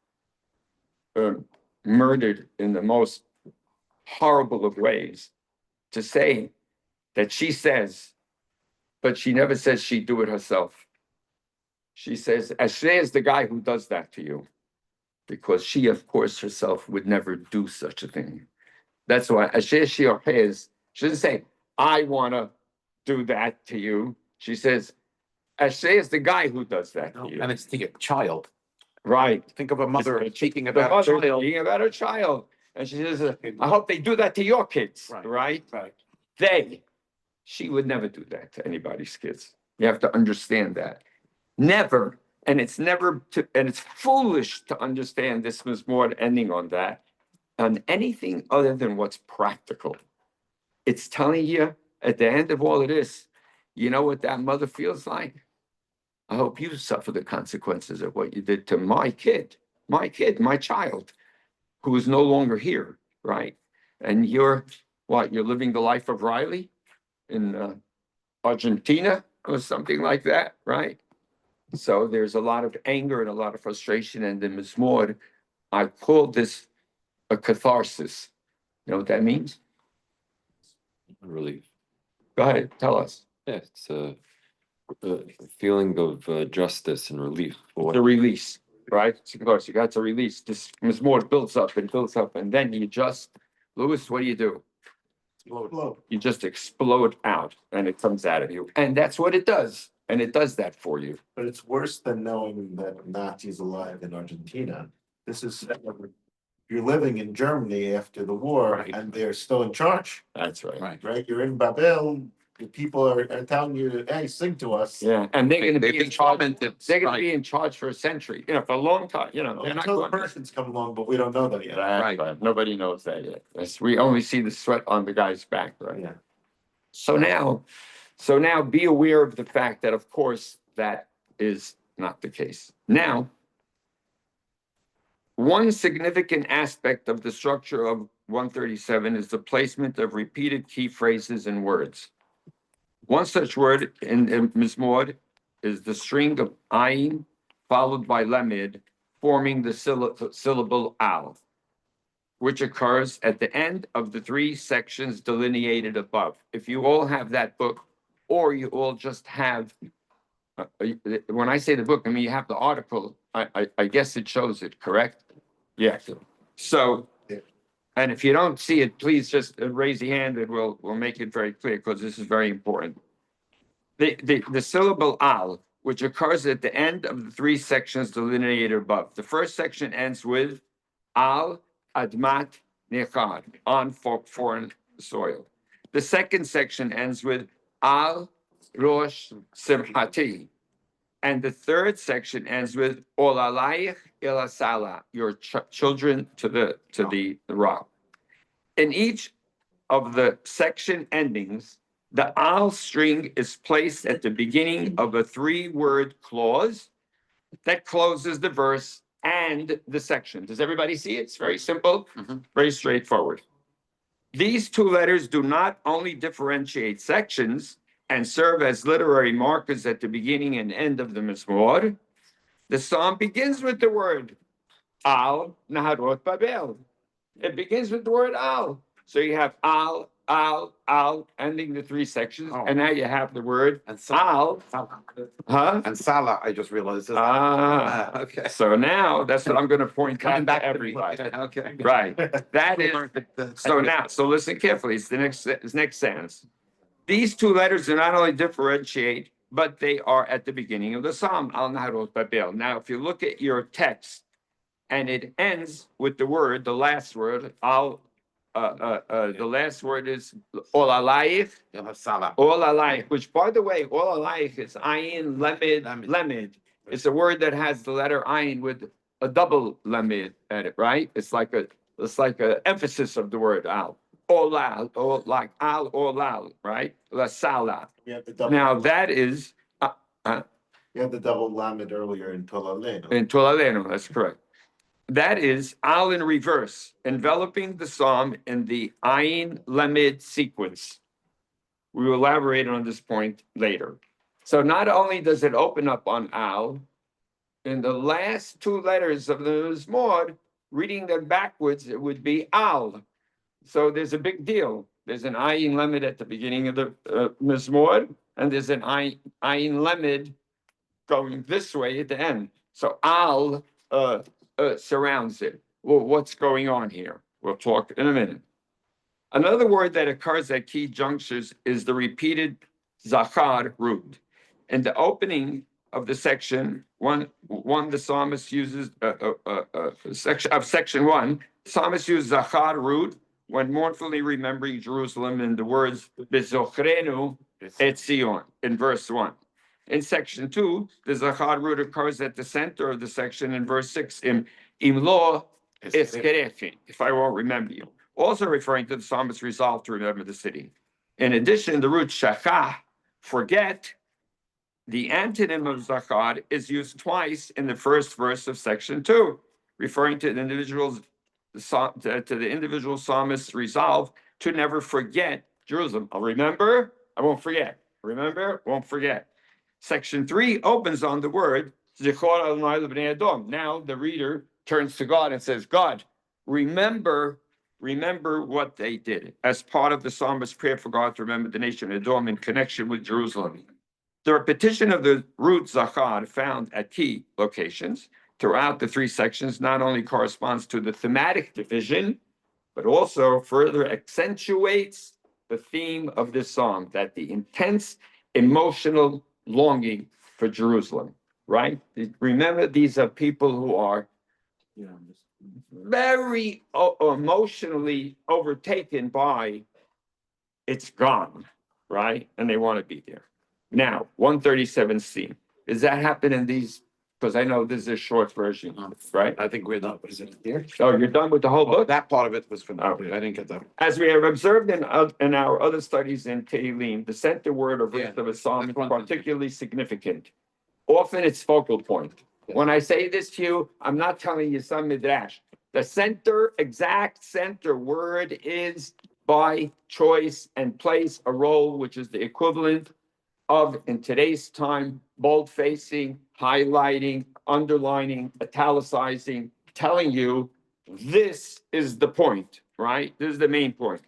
Speaker 1: murdered in the most horrible of ways, to say that she says, but she never says she'd do it herself. She says, Ashrei is the guy who does that to you, because she, of course, herself would never do such a thing. That's why Ashrei Shiorhez, she doesn't say, I want to do that to you. She says, Ashrei is the guy who does that to you.
Speaker 6: And it's the child.
Speaker 1: Right.
Speaker 6: Think of a mother speaking
Speaker 1: The
Speaker 6: about a
Speaker 1: mother
Speaker 6: child.
Speaker 1: speaking about her child. And she says, I hope they do that to your kids, right?
Speaker 6: Right.
Speaker 1: She would never do that to anybody's kids. You have to understand that. Never. And it's foolish to understand this was more ending on that, on anything other than what's practical. It's telling you at the end of all of this, you know what that mother feels like? I hope you suffer the consequences of what you did to my kid, my child, who is no longer here, right? And you're, what, you're living the life of Riley in Argentina or something like that, right? So there's a lot of anger and a lot of frustration, and in Mizmor, I called this a catharsis. You know what that means?
Speaker 4: Relief.
Speaker 1: Go ahead, tell us.
Speaker 4: Yeah, it's a feeling of justice and relief. for
Speaker 1: The
Speaker 4: what-
Speaker 1: release, right? Of course, you got to release. This Mizmor builds up and builds up, and then you just, Louis, what do?
Speaker 2: Explode.
Speaker 1: You just explode out and it comes out of you. And that's what it does. And it does that for you.
Speaker 2: But it's worse than knowing that Nazis alive in Argentina. This is, you're living in Germany after the war
Speaker 1: Right.
Speaker 2: and they're still in charge,
Speaker 1: That's right.
Speaker 2: right? You're in Babel, the people are telling you, hey, sing to us.
Speaker 1: Yeah, and they're gonna
Speaker 6: They've
Speaker 1: be in
Speaker 6: been
Speaker 1: charge,
Speaker 6: tormented,
Speaker 1: they're gonna
Speaker 6: right.
Speaker 1: be in charge for a century, for a long time, they're not
Speaker 2: Until the
Speaker 1: going.
Speaker 2: Persians come along, but we don't know that yet.
Speaker 1: That's
Speaker 6: Right.
Speaker 1: right. Nobody knows that yet. We only see the sweat on the guy's back, right?
Speaker 2: Yeah.
Speaker 1: So now be aware of the fact that, of course, that is not the case. Now, one significant aspect of the structure of 137 is the placement of repeated key phrases and words. One such word in Mizmor is the string of ayin followed by lemid, forming the syllable al, which occurs at the end of the three sections delineated above. If you all have that book, or you all just have, when I say the book, I mean you have the article. I guess it shows it, correct? Yeah. So,
Speaker 2: Yeah.
Speaker 1: and if you don't see it, please just raise your hand and we'll make it very clear because this is very important. The syllable al, which occurs at the end of the three sections delineated above. The first section ends with al admat nechad, on foreign soil. The second section ends with al rosh simhati. And the third section ends with ol alayich el asala, your children to the rock. In each of the section endings, the al string is placed at the beginning of a three-word clause that closes the verse and the section. Does everybody see it? It's very simple, very straightforward. These two letters do not only differentiate sections and serve as literary markers at the beginning and end of the Mizmor. The psalm begins with the word al naharot babel. It begins with the word al. So you have al, ending the three sections, and now you have the word
Speaker 6: And
Speaker 1: al, huh?
Speaker 6: And Salah, I just realized. Okay.
Speaker 1: So now that's what I'm gonna point
Speaker 6: Coming
Speaker 1: out
Speaker 6: back
Speaker 1: to
Speaker 6: to
Speaker 1: everybody.
Speaker 6: Okay.
Speaker 1: Right, that is, so listen carefully, it's the next sentence. These two letters do not only differentiate, but they are at the beginning of the psalm, al naharot babel. Now, if you look at your text, and it ends with the word, the last word, al, the last word is ol alayich,
Speaker 6: You'll have Salah.
Speaker 1: ol alayich, which by the way, ol alayich is ayin lemid. It's a word that has the letter ayin with a double lemid at it, right? It's like a emphasis of the word al. Olal, or like al olal, right? La sala.
Speaker 2: We have the double.
Speaker 1: Now that is
Speaker 2: We had the double lamed earlier in Tolaleno.
Speaker 1: in Tolaleno, that's correct. That is al in reverse, enveloping the psalm in the ayin lemid sequence. We will elaborate on this point later. So not only does it open up on al, in the last two letters of the Mizmor, reading them backwards, it would be al. So there's a big deal. There's an ayin lemid at the beginning of the Mizmor, and there's an ayin lemid going this way at the end. So al surrounds it. Well, what's going on here? We'll talk in a minute. Another word that occurs at key junctures is the repeated zachar root. In the opening of the section, the psalmist uses section 1, the psalmist uses zachar root when mournfully remembering Jerusalem in the words Bezochrenu et Zion in verse 1. In section 2, the zachar root occurs at the center of the section in verse 6 in Imlo Eskerefi, if I won't remember you, also referring to the psalmist's resolve to remember the city. In addition, the root shachah, forget, The antonym of Zachar is used twice in the first verse of section 2, referring to the individual psalmist's resolve to never forget Jerusalem. I'll remember, I won't forget. Remember, won't forget. Section 3 opens on the word Zichor Adonai L'bnei Edom. Now the reader turns to God and says, God, remember what they did as part of the psalmist's prayer for God to remember the nation of Edom in connection with Jerusalem. The repetition of the root Zachar found at key locations throughout the 3 sections not only corresponds to the thematic division, but also further accentuates the theme of this psalm, that the intense emotional longing for Jerusalem, right? Remember, these are people who are very emotionally overtaken by it's gone, right? And they want to be there. Now, 137C, does that happen in these? Because I know this is a short version, right?
Speaker 6: I think we're done. Is it here?
Speaker 1: Oh, you're done with the whole book?
Speaker 6: That part of it was for now.
Speaker 1: Okay.
Speaker 6: I didn't get that.
Speaker 1: As we have observed in our other studies in Tehillim, the center word or verse
Speaker 6: Yeah,
Speaker 1: of a psalm is
Speaker 6: that's one thing.
Speaker 1: particularly significant. Often it's focal point. When I say this to you, I'm not telling you some midrash. The exact center word is by choice and plays a role, which is the equivalent of, in today's time, bold facing, highlighting, underlining, italicizing, telling you this is the point, right? This is the main point.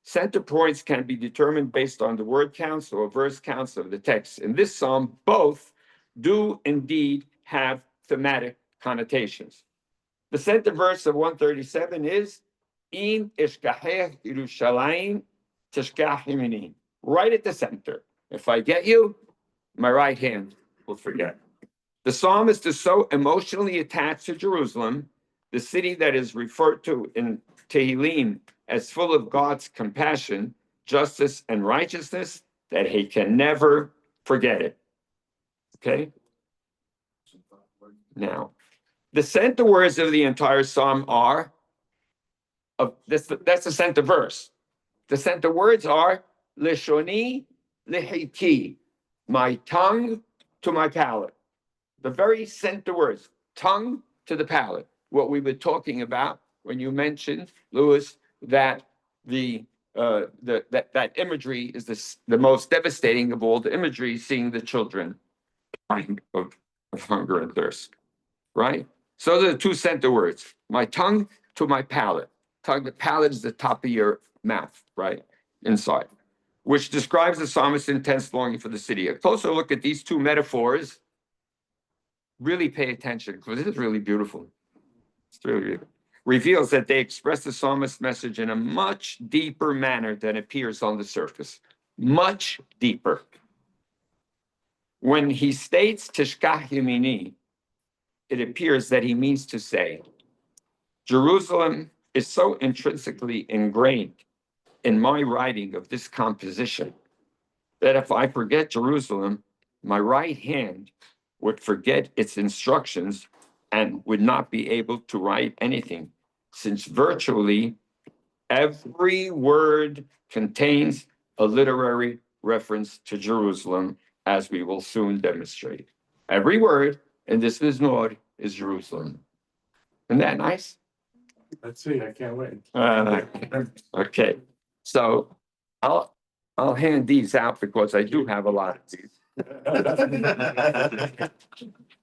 Speaker 1: Center points can be determined based on the word counts or verse counts of the text. In this psalm, both do indeed have thematic connotations. The center verse of 137 is Im Ishkaheh Yerushalayim Tishkach Yemini. Right at the center. If I get you, my right hand will forget. The psalmist is so emotionally attached to Jerusalem, the city that is referred to in Tehillim as full of God's compassion, justice, and righteousness, that he can never forget it. Okay? Now, the center words of the entire psalm are that's the center verse. The center words are Lishoni Lihiti, my tongue to my palate. The very center words, tongue to the palate. What we were talking about when you mentioned, Louis, that that imagery is the most devastating of all the imagery, seeing the children dying of hunger and thirst, right? So those are the 2 center words, my tongue to my palate. Tongue, the palate is the top of your mouth, right? Inside, which describes the psalmist's intense longing for the city. A closer look at these 2 metaphors, really pay attention, because this is really beautiful. It's really beautiful. Reveals that they express the psalmist's message in a much deeper manner than appears on the surface. Much deeper. When he states Tishkach Yemini, it appears that he means to say, Jerusalem is so intrinsically ingrained in my writing of this composition that if I forget Jerusalem, my right hand would forget its instructions and would not be able to write anything, since virtually every word contains a literary reference to Jerusalem, as we will soon demonstrate. Every word in this Miznor is Jerusalem. Isn't that nice?
Speaker 3: Let's see, I can't wait.
Speaker 1: Okay, so I'll hand these out because I do have a lot of these.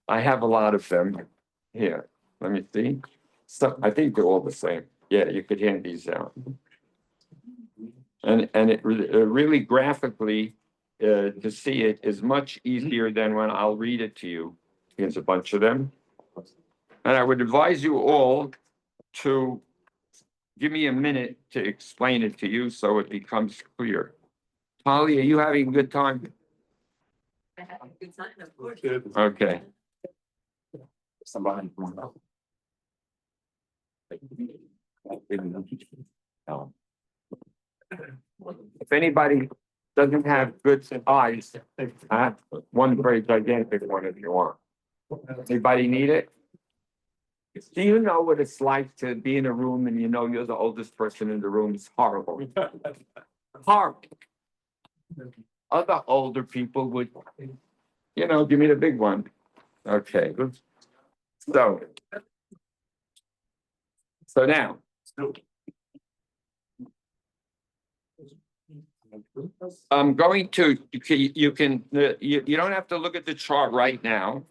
Speaker 1: I have a lot of them here. Let me see. So I think they're all the same. Yeah, you could hand these out. And it really graphically, to see it is much easier than when I'll read it to you. Here's a bunch of them. And I would advise you all to give me a minute to explain it to you so it becomes clear. Polly, are you having a good time? Okay.
Speaker 6: Somebody.
Speaker 1: If anybody doesn't have good eyes, I have one very gigantic one if you want. Anybody need it? Do you know what it's like to be in a room and you know you're the oldest person in the room? It's horrible. Horrible. Other older people would give me the big one. Okay. So now, I'm going to, you don't have to look at the chart right now.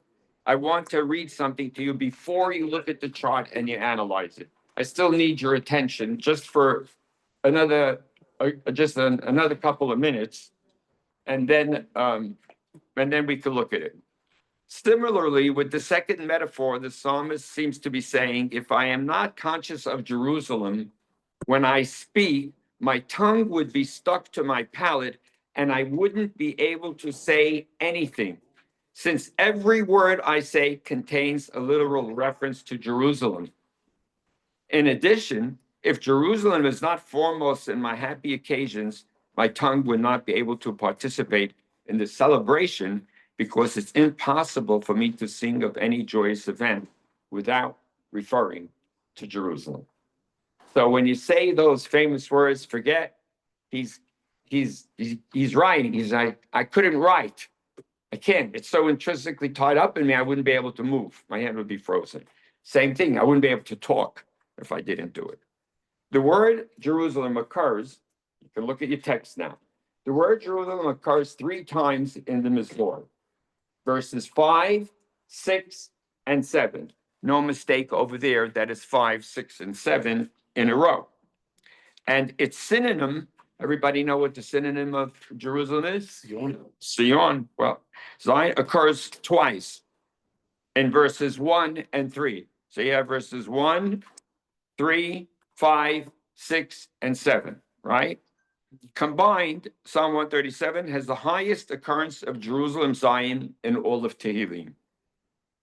Speaker 1: I want to read something to you before you look at the chart and you analyze it. I still need your attention just for another, another couple of minutes. And then we can look at it. Similarly, with the second metaphor, the psalmist seems to be saying, if I am not conscious of Jerusalem, when I speak, my tongue would be stuck to my palate and I wouldn't be able to say anything, since every word I say contains a literal reference to Jerusalem. In addition, if Jerusalem is not foremost in my happy occasions, my tongue would not be able to participate in the celebration because it's impossible for me to sing of any joyous event without referring to Jerusalem. So when you say those famous words, forget he's writing. He's like, I couldn't write. I can't. It's so intrinsically tied up in me, I wouldn't be able to move. My hand would be frozen. Same thing. I wouldn't be able to talk if I didn't do it. The word Jerusalem occurs, you can look at your text now. The word Jerusalem occurs 3 times in the Mizmor, verses 5, 6, and 7. No mistake over there, that is 5, 6, and 7 in a row. And its synonym, everybody know what the synonym of Jerusalem is? Sion. Well, Zion occurs twice in verses 1 and 3. So you have verses 1, 3, 5, 6, and 7, right? Combined, Psalm 137 has the highest occurrence of Jerusalem Zion in all of Tehillim.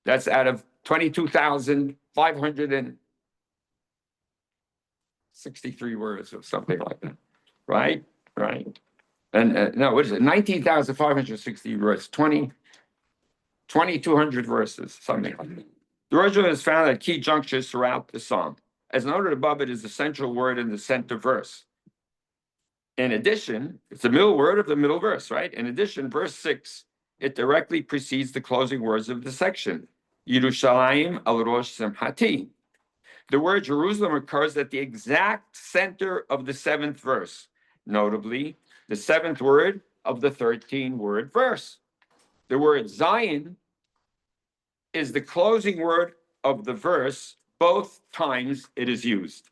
Speaker 1: That's out of 22,563 words or something like that, right? Right. And no, what is it? 19,560 words, 2,200 verses, something like that. The original is found at key junctures throughout the psalm. As noted above, it is the central word in the center verse. In addition, it's the middle word of the middle verse, right? In addition, verse 6, it directly precedes the closing words of the section. Yerushalayim al rosh simchati. The word Jerusalem occurs at the exact center of the 7th verse, notably the 7th word of the 13-word verse. The word Zion is the closing word of the verse both times it is used.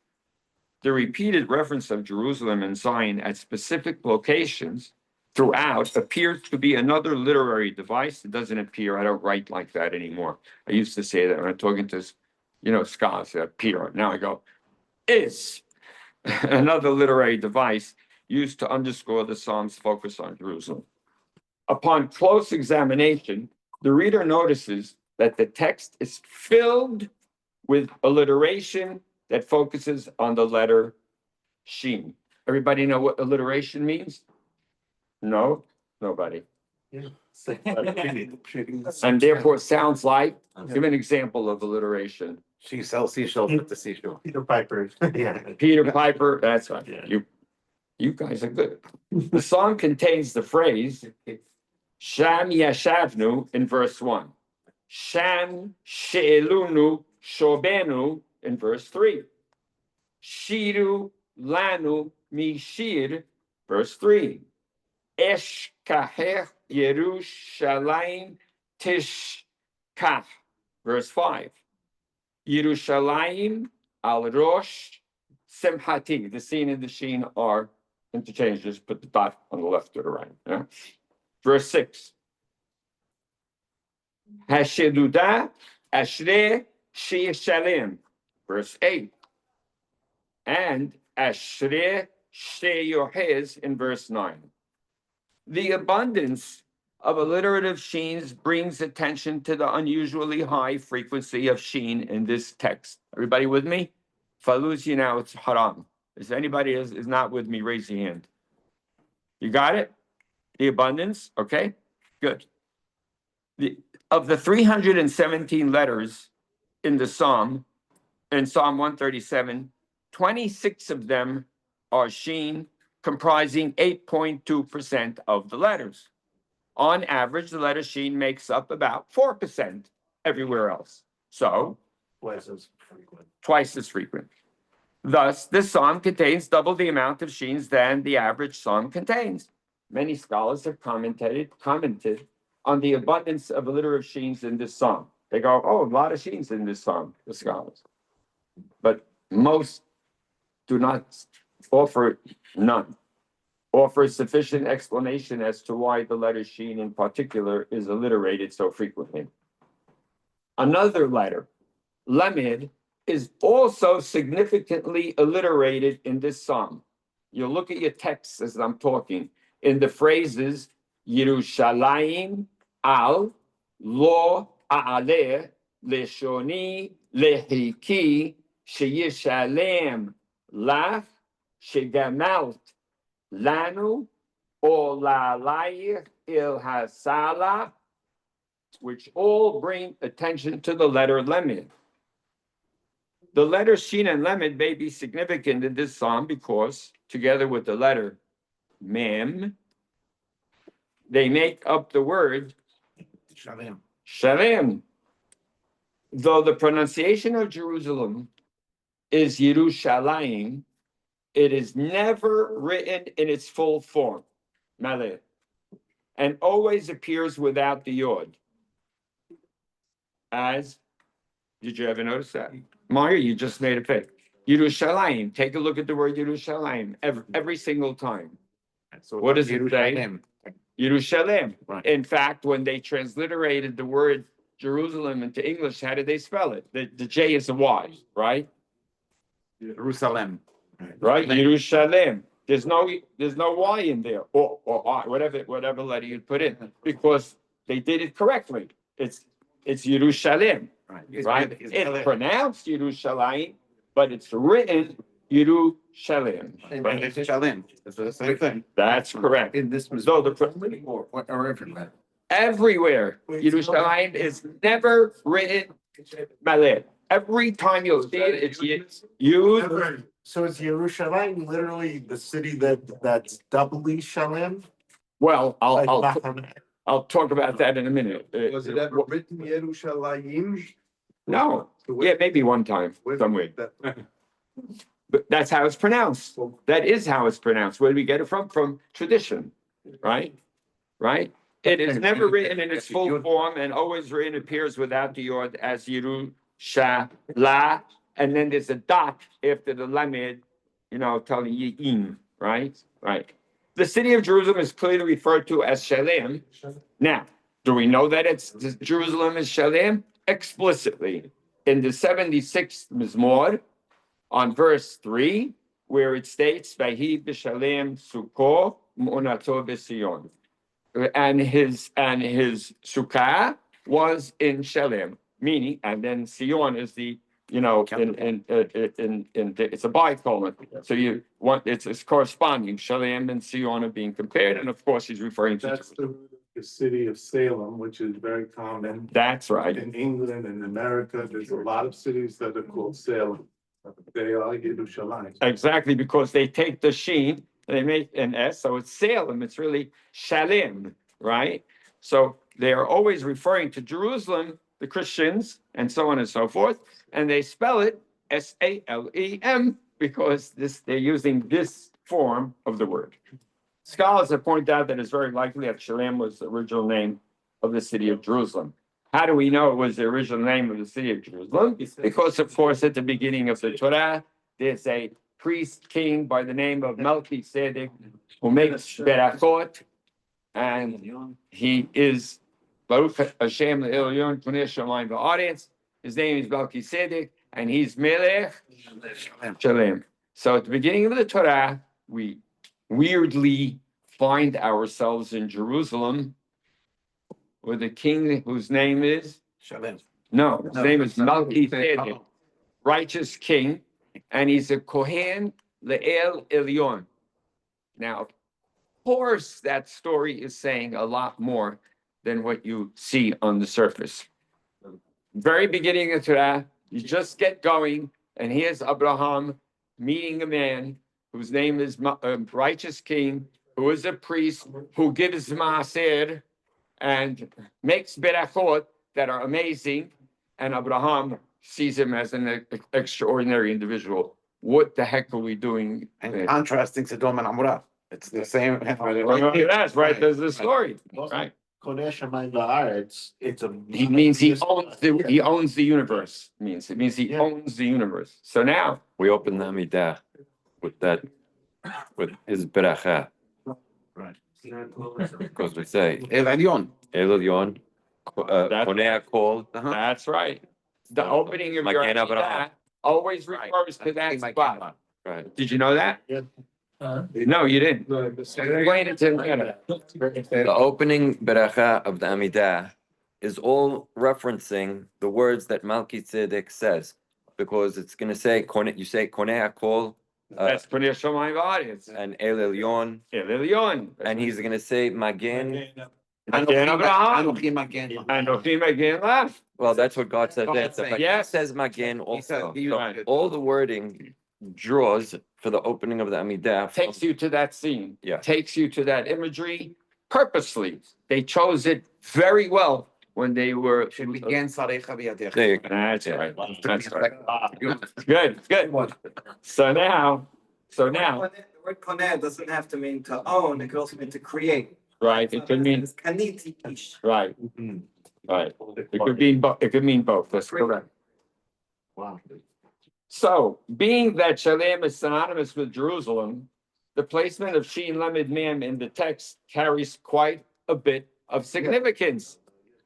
Speaker 1: The repeated reference of Jerusalem and Zion at specific locations throughout appears to be another literary device. It doesn't appear, I don't write like that anymore. I used to say that when I'm talking to, scholars, appear. Now I go, is another literary device used to underscore the Psalm's focus on Jerusalem. Upon close examination, the reader notices that the text is filled with alliteration that focuses on the letter Shin. Everybody know what alliteration means? No, nobody. And therefore sounds like, give an example of alliteration.
Speaker 2: She sells seashells with the seashore. Peter Piper. Yeah.
Speaker 1: Peter Piper, that's right.
Speaker 2: Yeah.
Speaker 1: You guys are good. The song contains the phrase Sham Yashavnu in verse 1. Sham She'elunu Shobenu in verse 3. Shiru Lanu Mishir, verse 3. Eshkaheh Yerushalayim Tishkach, verse 5. Yerushalayim al Rosh Simchati. The Sin and the Shin are interchanged. Just put the dot on the left or the right. Yeah? Verse 6. Hashedudah Ashrei She'eshalem, verse 8. And Ashrei She'yohez in verse 9. The abundance of alliterative sheens brings attention to the unusually high frequency of sheen in this text. Everybody with me? If I lose you now, it's haram. If anybody is not with me, raise your hand. You got it? The abundance? Okay, good. Of the 317 letters in the Psalm, in Psalm 137, 26 of them are sheen, comprising 8.2% of the letters. on average, the letter sheen makes up about 4% everywhere else. So
Speaker 2: Twice as frequent.
Speaker 1: twice as frequent. Thus, this psalm contains double the amount of sheens than the average psalm contains. Many scholars have commented on the abundance of alliterative sheens in this psalm. They go, oh, a lot of sheens in this psalm, the scholars. But most do not offer none, offer sufficient explanation as to why the letter sheen in particular is alliterated so frequently. Another letter, Lamed, is also significantly alliterated in this psalm. You look at your texts as I'm talking, in the phrases Yerushalayim al, lo a'aleh, leshoni, lehiki, sheyishalem, lach, shegamalt, lanu, olalayich il hasala, which all bring attention to the letter Lamed. The letters Shin and Lamed may be significant in this psalm because, together with the letter Mem, they make up the word Shalem. Though the pronunciation of Jerusalem is Yerushalayim, it is never written in its full form, Maleh, and always appears without the yod. As, did you ever notice that? Mario, you just made a pick. Yerushalayim, take a look at the word Yerushalayim every single time.
Speaker 6: So
Speaker 1: What does it say?
Speaker 6: Yerushalayim.
Speaker 1: Yerushalem.
Speaker 6: Right.
Speaker 1: In fact, when they transliterated the word Jerusalem into English, how did they spell it? The J is a Y, right?
Speaker 6: Jerusalem.
Speaker 1: Right? Yerushalem. There's no Y in there, or I, whatever letter you put in, because they did it correctly. It's Yerushalem,
Speaker 6: Right.
Speaker 1: right? It's pronounced Yerushalayim, but it's written Yerushalem.
Speaker 6: And it's Shalem. It's the same thing.
Speaker 1: That's correct.
Speaker 6: In this.
Speaker 1: So the
Speaker 6: Or everywhere.
Speaker 1: everywhere, Yerushalayim is never written Maleh. Every time you'll see it, it's used.
Speaker 2: So is Yerushalayim literally the city that's doubly Shalem?
Speaker 1: Well,
Speaker 2: Like
Speaker 1: I'll
Speaker 2: Bethlehem?
Speaker 1: talk about that in a minute.
Speaker 3: Was it ever written Yerushalayim?
Speaker 1: No, yeah, maybe one time, somewhere. But that's how it's pronounced. That is how it's pronounced. Where do we get it from? From tradition, right? Right? It is never written in its full form and always written appears without the yod as Yerushalah, and then there's a dot after the lamed, telling you right? Right. The city of Jerusalem is clearly referred to as Shalem. Now, do we know that Jerusalem is Shalem? Explicitly in the 76th Mizmor, on verse 3, where it states, Vahi b'Shalem Sukkah Mu'nato b'Sion. And his sukkah was in Shalem, meaning, and then Sion is the, it's a bicolon. So it's corresponding. Shalem and Sion are being compared, and of course, he's referring to.
Speaker 3: That's the city of Salem, which is very common
Speaker 1: That's right.
Speaker 3: in England and America. There's a lot of cities that are called Salem. They are Yerushalayim.
Speaker 1: Exactly, because they take the sheen, they make an S, so it's Salem, it's really Shalem, right? So they are always referring to Jerusalem, the Christians, and so on and so forth, and they spell it Salem because they're using this form of the word. Scholars have pointed out that it's very likely that Shalem was the original name of the city of Jerusalem. How do we know it was the original name of the city of Jerusalem? Because, of course, at the beginning of the Torah, there's a priest king by the name of Melchizedek who makes berachot, and he is Baruch Hashem Elyon Kunei Shamayim Va'aretz. His name is Melchizedek, and he's Melech Shalem. So at the beginning of the Torah, we weirdly find ourselves in Jerusalem with a king whose name is
Speaker 6: Shalem.
Speaker 1: no, his name is Melchizedek, righteous king, and he's a Kohen Le'el Elyon. Now, of course, that story is saying a lot more than what you see on the surface. Very beginning of Torah, you just get going, and here's Abraham meeting a man whose name is righteous king, who is a priest, who gives maaser, and makes berachot that are amazing, and Abraham sees him as an extraordinary individual. What the heck are we doing?
Speaker 6: And contrasting Sodom and Amorah. It's the same.
Speaker 1: That's right, there's the story, right?
Speaker 2: Koneh Shamayim Va'aretz, it's a.
Speaker 1: He means he owns the universe, it means he
Speaker 2: Yeah.
Speaker 1: owns the universe. So now,
Speaker 4: We open the Amidah with that, with his beracha, because we say,
Speaker 6: El Elyon.
Speaker 4: El Elyon, Koneh called,
Speaker 1: that's right. The opening of your
Speaker 4: Magen Avraham.
Speaker 1: Amidah always refers to that spot.
Speaker 4: right?
Speaker 1: Did you know that?
Speaker 2: Yeah.
Speaker 1: No, you didn't. Explain it to me.
Speaker 4: The opening beracha of the Amidah is all referencing the words that Malki Tzedek says, because it's gonna say, you say Koneh Kol,
Speaker 1: That's Koneh Shamayim Va'aretz.
Speaker 4: and El Elyon,
Speaker 1: El Elyon.
Speaker 4: and he's gonna say Magen.
Speaker 1: Magen Avraham.
Speaker 6: Anochi Magen.
Speaker 1: Anochi Magen left.
Speaker 4: Well, that's what God says. There. The fact
Speaker 1: Yes.
Speaker 4: He says Magen also.
Speaker 6: he-
Speaker 4: So all the wording draws for the opening of the Amidah. from-
Speaker 1: Takes you to that scene.
Speaker 4: Yeah.
Speaker 1: Takes you to that imagery purposely. They chose it very well when they were.
Speaker 6: Shemigen Sarecha B'Yadecha.
Speaker 4: There you go.
Speaker 1: That's right. That's right. Good, good. So now,
Speaker 7: The word koneh doesn't have to mean to own, it could also mean to create.
Speaker 1: right, it could mean,
Speaker 7: It's kaniti ish.
Speaker 1: right, right. It could mean, it could mean both. That's correct.
Speaker 2: Wow.
Speaker 1: So, being that Shalem is synonymous with Jerusalem, the placement of Shin Lamed Mem in the text carries quite a bit of significance.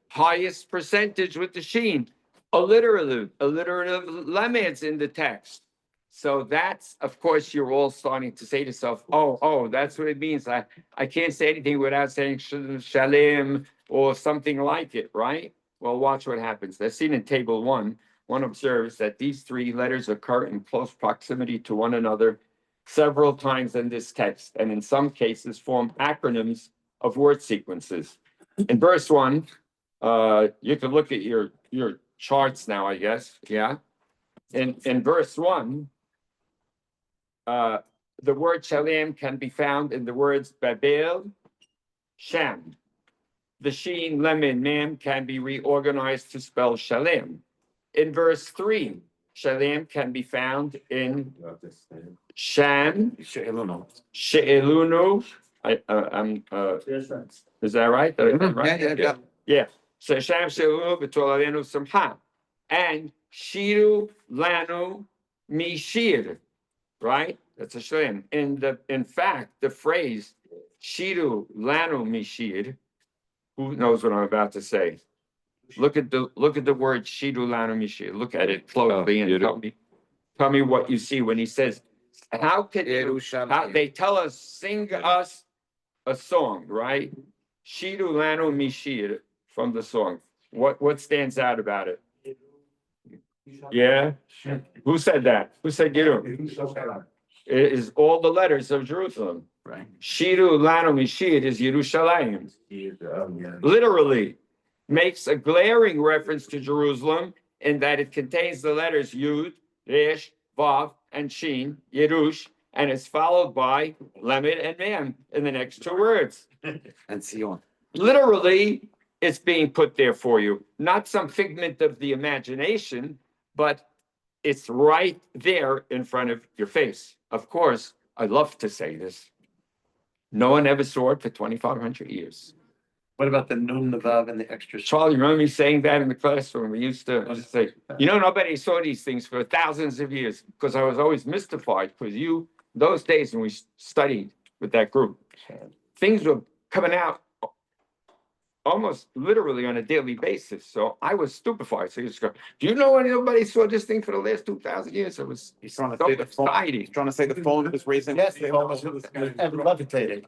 Speaker 1: Highest percentage with the Shin, alliterative lemeds in the text. So that's, of course, you're all starting to say to yourself, oh, that's what it means. I can't say anything without saying Shalem or something like it, right? Well, watch what happens. That's seen in table one. One observes that these three letters occur in close proximity to one another several times in this text, and in some cases form acronyms of word sequences. In verse 1, you can look at your charts now, I guess, yeah? In verse 1, the word Shalem can be found in the words Babel, Shem. The Shin, Lemon, Mem can be reorganized to spell Shalem. In verse 3, Shalem can be found in Shem, She'elunu. Is that right?
Speaker 6: Yeah.
Speaker 1: Yeah. So Shem, She'elunu, B'Tolavenu, Simcha. And Shiru, Lanu, Mishir. Right? That's a Shalem. In fact, the phrase Shiru, Lanu, Mishir, who knows what I'm about to say? Look at the word Shiru Lanu Mishir. Look at it closely and tell me what you see when he says, how they tell us, sing us a song, right? Shiru Lanu Mishir from the song. What stands out about it? Yeah? Who said that? Who said Giru? It is all the letters of Jerusalem.
Speaker 6: Right.
Speaker 1: Shiru Lanu Mishir is Yerushalayim. Literally makes a glaring reference to Jerusalem in that it contains the letters Yud, Resh, Vav, and Shin, Yerush, and is followed by Lamed and Mem in the next two words.
Speaker 6: And Sion.
Speaker 1: Literally, it's being put there for you. Not some figment of the imagination, but it's right there in front of your face. Of course, I love to say this. No one ever saw it for 2,500 years.
Speaker 3: What about the nun, the vav, and the extra?
Speaker 1: Charlie, remember me saying that in the classroom? We used to say, nobody saw these things for thousands of years because I was always mystified because those days when we studied with that group, things were coming out almost literally on a daily basis. So I was stupefied. So you just go, do you know anybody saw this thing for the last 2,000 years? It was
Speaker 6: He's trying to
Speaker 1: so
Speaker 6: say the phone.
Speaker 1: exciting.
Speaker 6: He's trying to say the phone was raising.
Speaker 2: Yes, they almost levitated.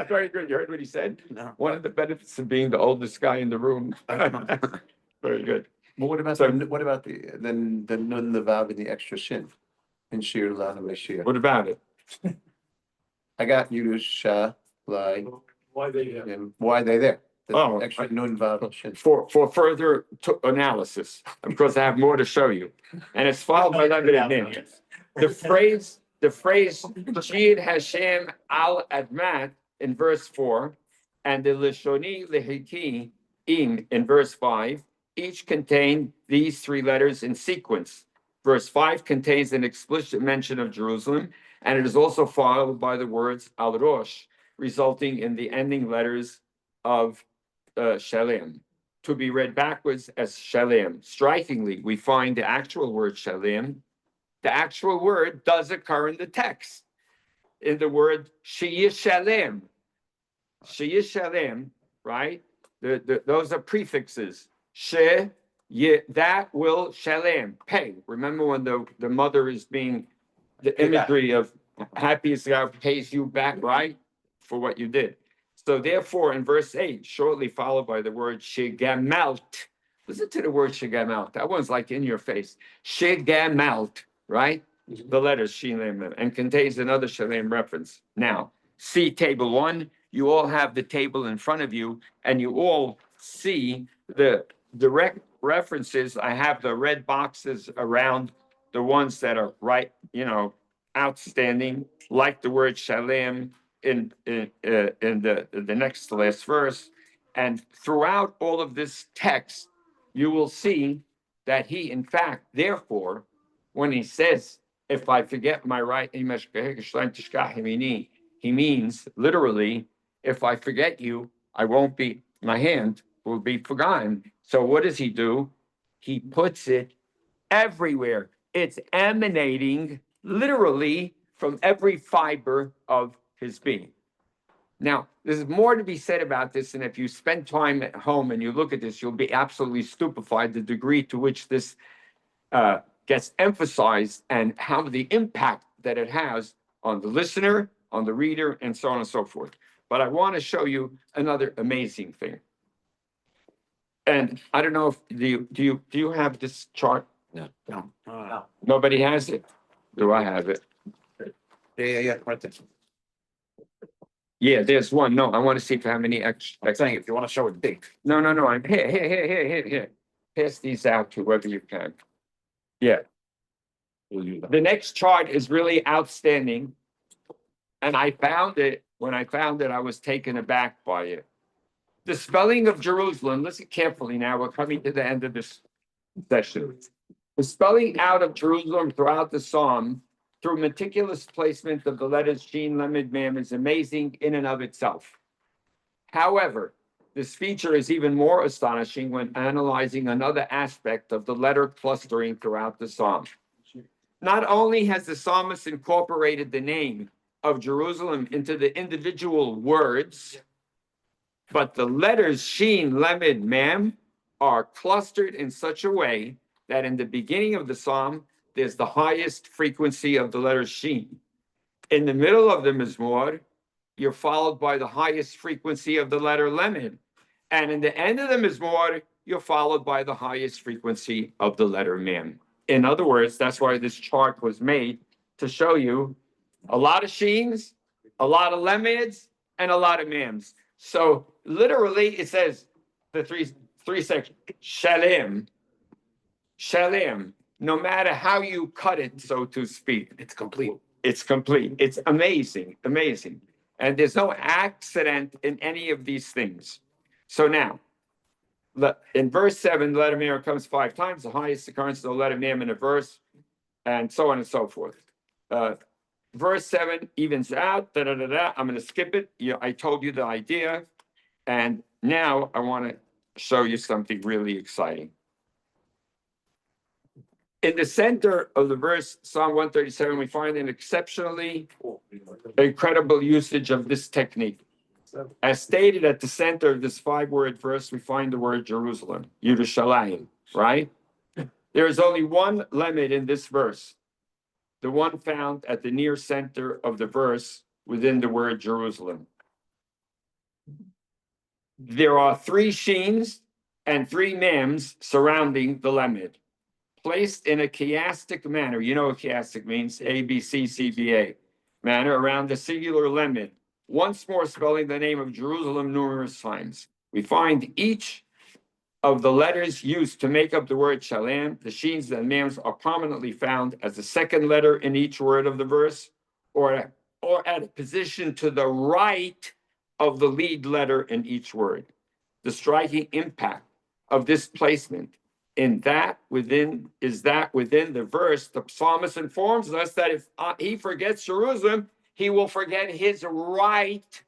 Speaker 1: Very good. You heard what he said?
Speaker 6: No.
Speaker 1: One of the benefits of being the oldest guy in the room. Very good.
Speaker 3: Well, what about
Speaker 1: So-
Speaker 3: the nun, the vav, and the extra shin? In Shir Lanu Shir.
Speaker 1: What about it?
Speaker 3: I got Yerusha, like,
Speaker 5: Why they,
Speaker 3: and why they there? The
Speaker 1: Oh,
Speaker 3: extra nun, vav, and shin.
Speaker 1: For further analysis, because I have more to show you. And it's followed by Lamed and Mem. The phrase Shir Hashem al Admat in verse 4 and the Lishoni Lehiki in verse 5, each contain these three letters in sequence. Verse 5 contains an explicit mention of Jerusalem, and it is also followed by the words Al Rosh, resulting in the ending letters of Shalem, to be read backwards as Shalem. Strikingly, we find the actual word Shalem. The actual word does occur in the text, in the word Sheyishalem. Sheyishalem, right? Those are prefixes. That will shalem, pay. Remember when the mother is being, the imagery of happy as God pays you back, right? For what you did. So therefore, in verse 8, shortly followed by the word shegamalt. Listen to the word shegamalt. That one's like in your face. Shegamalt, right? The letters shalem, and contains another shalem reference. Now, see table 1. You all have the table in front of you, and you all see the direct references. I have the red boxes around the ones that are right, outstanding, like the word shalem in the next to last verse. And throughout all of this text, you will see that he, in fact, therefore, when he says, if I forget my right, he means literally, if I forget you, my hand will be forgotten. So what does he do? He puts it everywhere. It's emanating literally from every fiber of his being. Now, there's more to be said about this, and if you spend time at home and you look at this, you'll be absolutely stupefied the degree to which this gets emphasized and how the impact that it has on the listener, on the reader, and so on and so forth. But I want to show you another amazing thing. And I don't know if do you have this chart?
Speaker 6: No.
Speaker 1: Nobody has it. Do I have it?
Speaker 6: Yeah, right there.
Speaker 1: Yeah, there's one. No, I want to see if I have any extra.
Speaker 6: I'm saying if you want to show it big.
Speaker 1: No. I'm here. Pass these out to whoever you can. Yeah. The next chart is really outstanding. And I found it. When I found it, I was taken aback by it. The spelling of Jerusalem, listen carefully now, we're coming to the end of this session. The spelling out of Jerusalem throughout the Psalm, through meticulous placement of the letters Shin, Lamed, Mem, is amazing in and of itself. However, this feature is even more astonishing when analyzing another aspect of the letter clustering throughout the Psalm. Not only has the psalmist incorporated the name of Jerusalem into the individual words, but the letters Shin, Lamed, Mem are clustered in such a way that in the beginning of the psalm, there's the highest frequency of the letter Shin. In the middle of the Mizmor, you're followed by the highest frequency of the letter Lamed. And in the end of the Mizmor, you're followed by the highest frequency of the letter Mem. In other words, that's why this chart was made, to show you a lot of Shins, a lot of Lemeds, and a lot of Mems. So literally, it says the three sections, Shalem, no matter how you cut it, so to speak.
Speaker 6: It's complete.
Speaker 1: It's complete. It's amazing. And there's no accident in any of these things. So now, in verse 7, the letter Mem comes 5 times, the highest occurrence of the letter Mem in a verse, and so on and so forth. Verse 7 evens out, I'm going to skip it. I told you the idea. And now I want to show you something really exciting. In the center of the verse, Psalm 137, we find an exceptionally incredible usage of this technique. As stated at the center of this 5-word verse, we find the word Jerusalem, Yerushalayim, right? There is only one Lamed in this verse, the one found at the near center of the verse within the word Jerusalem. There are 3 Shins and 3 Mems surrounding the Lamed, placed in a chiastic manner. You know what chiastic means, A, B, C, C, B, A manner around the singular Lamed, once more spelling the name of Jerusalem numerous times. We find each of the letters used to make up the word Shalem, the Shins and Mems, are prominently found as the second letter in each word of the verse, or at a position to the right of the lead letter in each word. The striking impact of this placement that within the verse, the psalmist informs us that if he forgets Jerusalem, he will forget his right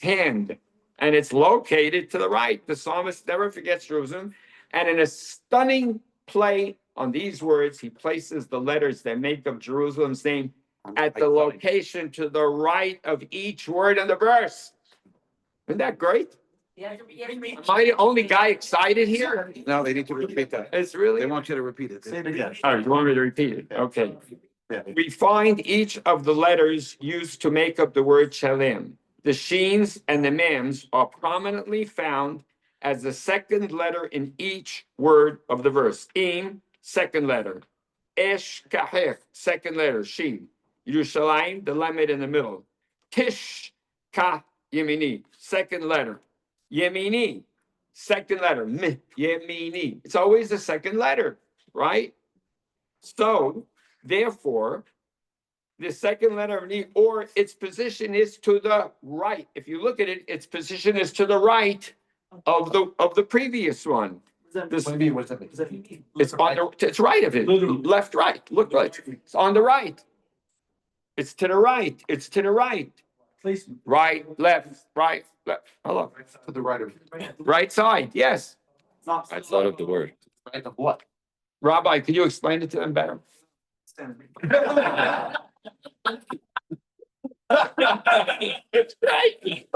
Speaker 1: hand. And it's located to the right. The psalmist never forgets Jerusalem. And in a stunning play on these words, he places the letters that make up Jerusalem's name at the location to the right of each word in the verse. Isn't that great? Am I the only guy excited here?
Speaker 6: No, they need to repeat that.
Speaker 1: It's really.
Speaker 6: They want you to repeat it.
Speaker 2: Say it again.
Speaker 1: Oh, you want me to repeat it? Okay.
Speaker 2: Yeah.
Speaker 1: We find each of the letters used to make up the word shalem. The sheens and the mems are prominently found as the second letter in each word of the verse. Im, second letter. Esh kahef, second letter, sheen. Yerushalayim, the lamed in the middle. Tish ka yemini, second letter. Yemini, second letter. Meh, yemini. It's always the second letter, right? So, therefore, the second letter of ni, or its position is to the right. If you look at it, its position is to the right of the previous one. This, it's on the, it's right of it, left, right, look right. It's on the right. It's to the right. It's to the right. Right, left, right, left. Hello.
Speaker 2: To the right of.
Speaker 1: Right side, yes.
Speaker 4: I thought of the word.
Speaker 2: Right of what?
Speaker 1: Rabbi, can you explain it to them better? It's right.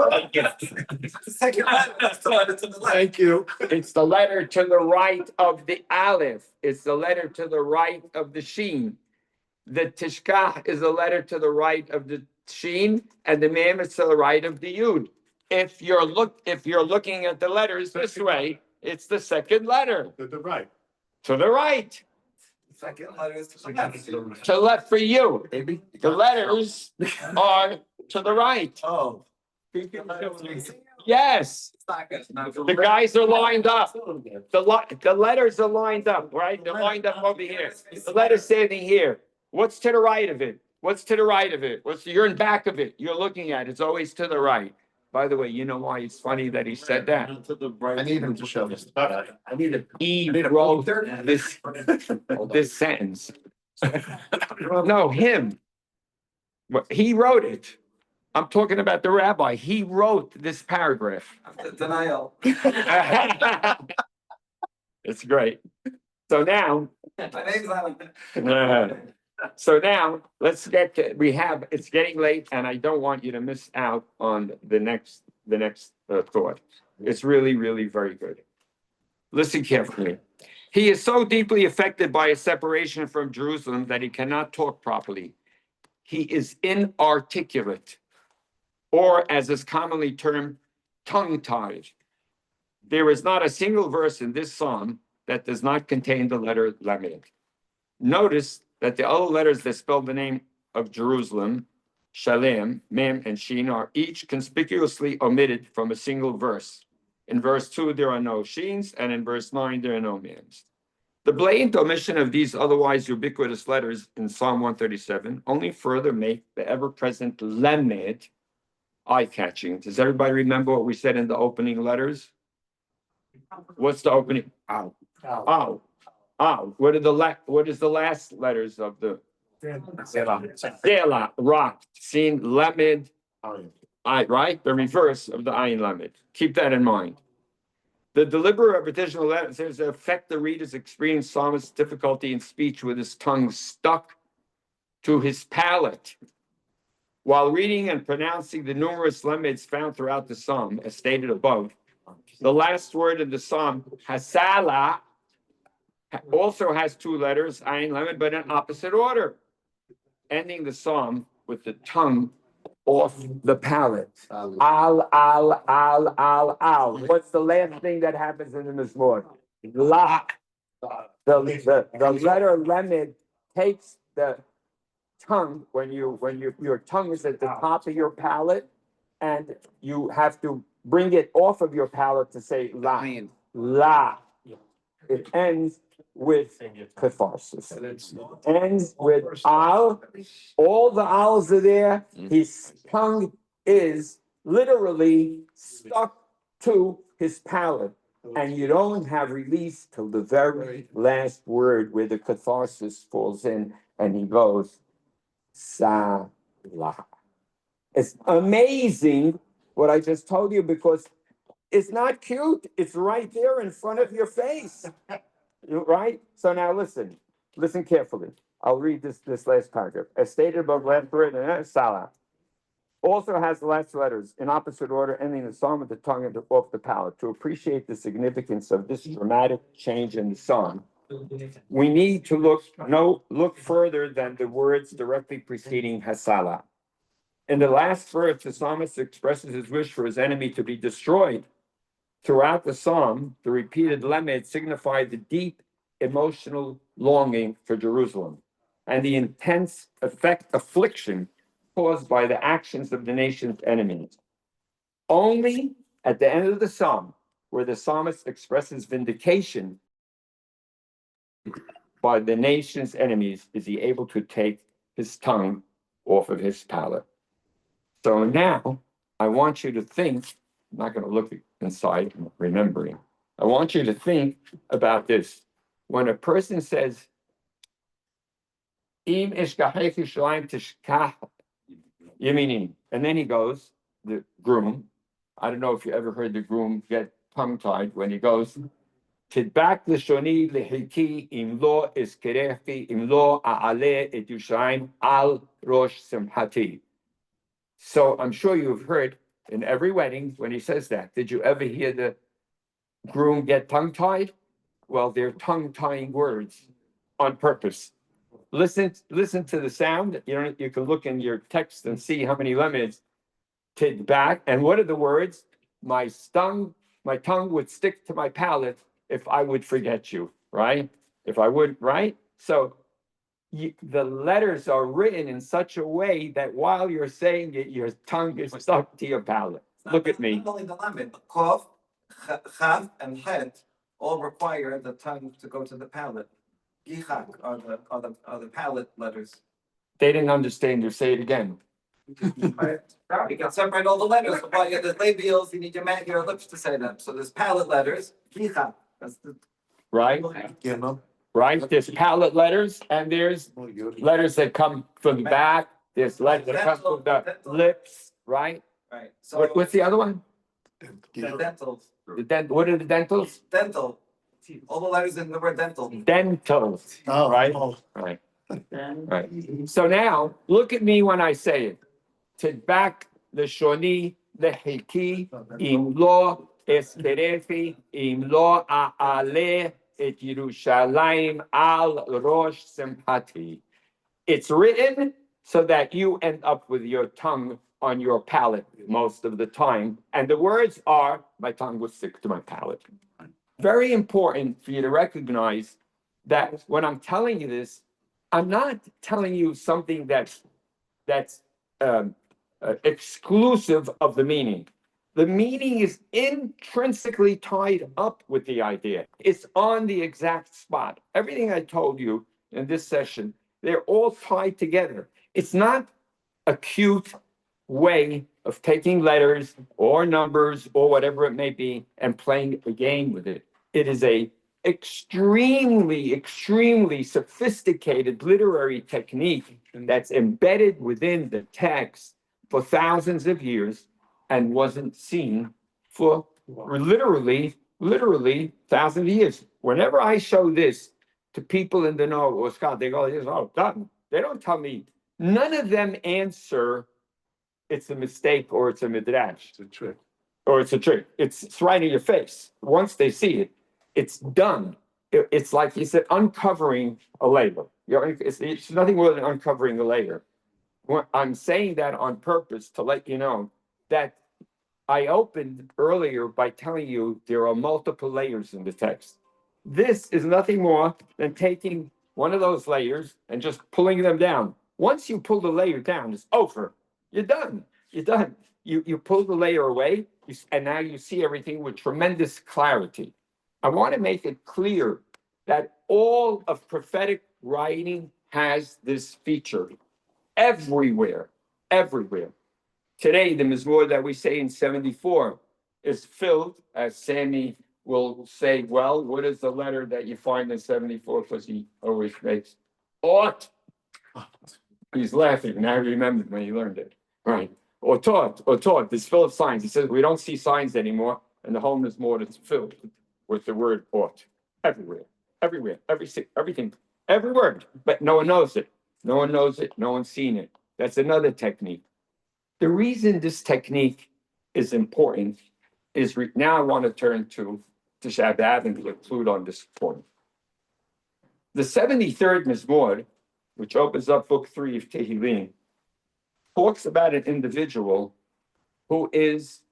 Speaker 7: Second letter, that's the letter to the left.
Speaker 2: Thank you.
Speaker 1: It's the letter to the right of the aleph. It's the letter to the right of the sheen. The tishkach is the letter to the right of the sheen, and the mem is to the right of the yud. If you're looking at the letters this way, it's the second letter
Speaker 3: To the right.
Speaker 1: to the right,
Speaker 7: Second letter is to the left.
Speaker 1: to the left for you.
Speaker 2: Maybe.
Speaker 1: The letters are to the right.
Speaker 2: Oh.
Speaker 1: Yes,
Speaker 7: It's not good. It's not good.
Speaker 1: the guys are lined up. The letters are lined up, right? They're lined up over here. The letter's standing here. What's to the right of it? What's to the right of it? You're in back of it. You're looking at it. It's always to the right. By the way, you know why it's funny that he said that?
Speaker 2: I need him to show this.
Speaker 1: I need a. He wrote this sentence. No, him. He wrote it. I'm talking about the rabbi. He wrote this paragraph.
Speaker 7: Denial.
Speaker 1: It's great. So now,
Speaker 7: My name's on.
Speaker 1: so now let's get to, it's getting late and I don't want you to miss out on the next thought. It's really, really very good. Listen carefully. He is so deeply affected by a separation from Jerusalem that he cannot talk properly. He is inarticulate, or as is commonly termed, tongue-tied. There is not a single verse in this psalm that does not contain the letter lamed. Notice that the other letters that spell the name of Jerusalem, Shalem, Mem, and Shin, are each conspicuously omitted from a single verse. In verse 2, there are no Shins, and in verse 9, there are no Mems. The blatant omission of these otherwise ubiquitous letters in Psalm 137 only further make the ever-present lamed eye-catching. Does everybody remember what we said in the opening letters? What's the opening? Ow. Ow. Ow. What is the last letters of the Selah, rock, seen, lamed, I, right? The reverse of the ayin lamed. Keep that in mind. The deliberate repetition of letters seems to affect the reader's experience psalmist's difficulty in speech with his tongue stuck to his palate. While reading and pronouncing the numerous lameds found throughout the psalm, as stated above, the last word in the psalm, hasala, also has two letters, ayin lamed, but in opposite order, ending the psalm with the tongue off the palate. Al. What's the last thing that happens in the Mizmor? La. The letter lamed takes the tongue when your tongue is at the top of your palate, and you have to bring it off of your palate to say la. La. It ends with catharsis. Ends with al. All the al's are there. His tongue is literally stuck to his palate. And you don't have release till the very last word where the catharsis falls in and he goes, Salah. It's amazing what I just told you because it's not cute. It's right there in front of your face. Right? So now listen carefully. I'll read this last paragraph. As stated above, last word, Salah. Also has the last letters in opposite order, ending the song with the tongue off the palate. To appreciate the significance of this dramatic change in the song, we need to look further than the words directly preceding Hasala. In the last verse, the psalmist expresses his wish for his enemy to be destroyed. Throughout the psalm, the repeated lamed signified the deep emotional longing for Jerusalem and the intense affliction caused by the actions of the nation's enemies. Only at the end of the psalm, where the psalmist expresses vindication by the nation's enemies, is he able to take his tongue off of his palate. So now I want you to think, I'm not going to look inside, remembering. I want you to think about this. When a person says, Im ishkachech Yerushalayim tishkach Yeminim, and then he goes, the groom, I don't know if you ever heard the groom get tongue-tied when he goes, Tidbak lishoni lehiki im lo eskerechi im lo a'aleh et Yerushalayim al rosh simchati. So I'm sure you've heard in every wedding when he says that. Did you ever hear the groom get tongue-tied? Well, they're tongue-tying words on purpose. Listen to the sound. You can look in your text and see how many lemons tid back. And what are the words? My tongue would stick to my palate if I would forget you, right? If I would, right? So the letters are written in such a way that while you're saying it, your tongue is stuck to your palate. Look at me.
Speaker 7: Not only the lamed, but kof, chav, and het all require the tongue to go to the palate. Yichak are the palate letters.
Speaker 1: They didn't understand you. Say it again.
Speaker 7: You can separate all the letters. While you have the labials, you need your lips to say them. So there's palate letters. Yichak. That's the
Speaker 1: Right? Right? There's palate letters and there's letters that come from the back. There's letters that come from the lips, right?
Speaker 7: right. So
Speaker 1: What's the other one?
Speaker 7: the dentals.
Speaker 1: What are the dentals?
Speaker 7: Dental. All the letters in the word dental.
Speaker 1: Dentals, right? Right. Right. So now, look at me when I say it. Tidbak leshoni lehiki im lo eskerefi im lo a'aleh et Yerushalayim al rosh simchati. It's written so that you end up with your tongue on your palate most of the time. And the words are, my tongue will stick to my palate. Very important for you to recognize that when I'm telling you this, I'm not telling you something that's exclusive of the meaning. The meaning is intrinsically tied up with the idea. It's on the exact spot. Everything I told you in this session, they're all tied together. It's not a cute way of taking letters or numbers or whatever it may be and playing a game with it. It is a extremely sophisticated literary technique that's embedded within the text for thousands of years and wasn't seen for literally thousands of years. Whenever I show this to people in the know or Scott, they go, oh, done. They don't tell me, none of them answer it's a mistake or it's a midrash.
Speaker 3: It's a trick.
Speaker 1: Or it's a trick. It's right in your face. Once they see it, it's done. It's like you said, uncovering a layer. It's nothing more than uncovering a layer. I'm saying that on purpose to let you know that I opened earlier by telling you there are multiple layers in the text. This is nothing more than taking one of those layers and just pulling them down. Once you pull the layer down, it's over. You're done. You're done. You pull the layer away, and now you see everything with tremendous clarity. I want to make it clear that all of prophetic writing has this feature everywhere. Today, the Mizmor that we say in 74 is filled, as Sammy will say, well, what is the letter that you find in 74? Because he always makes ought. He's laughing. Now he remembered when he learned it. Right. Or taught. It's full of signs. He says we don't see signs anymore, and the whole Mizmor is filled with the word ought. Everywhere. Everything. Every word. But no one knows it. No one knows it. No one's seen it. That's another technique. The reason this technique is important is now I want to turn to Tisha B'Av and conclude on this point. The 73rd Mizmor, which opens up book 3 of Tehillim, talks about an individual who he's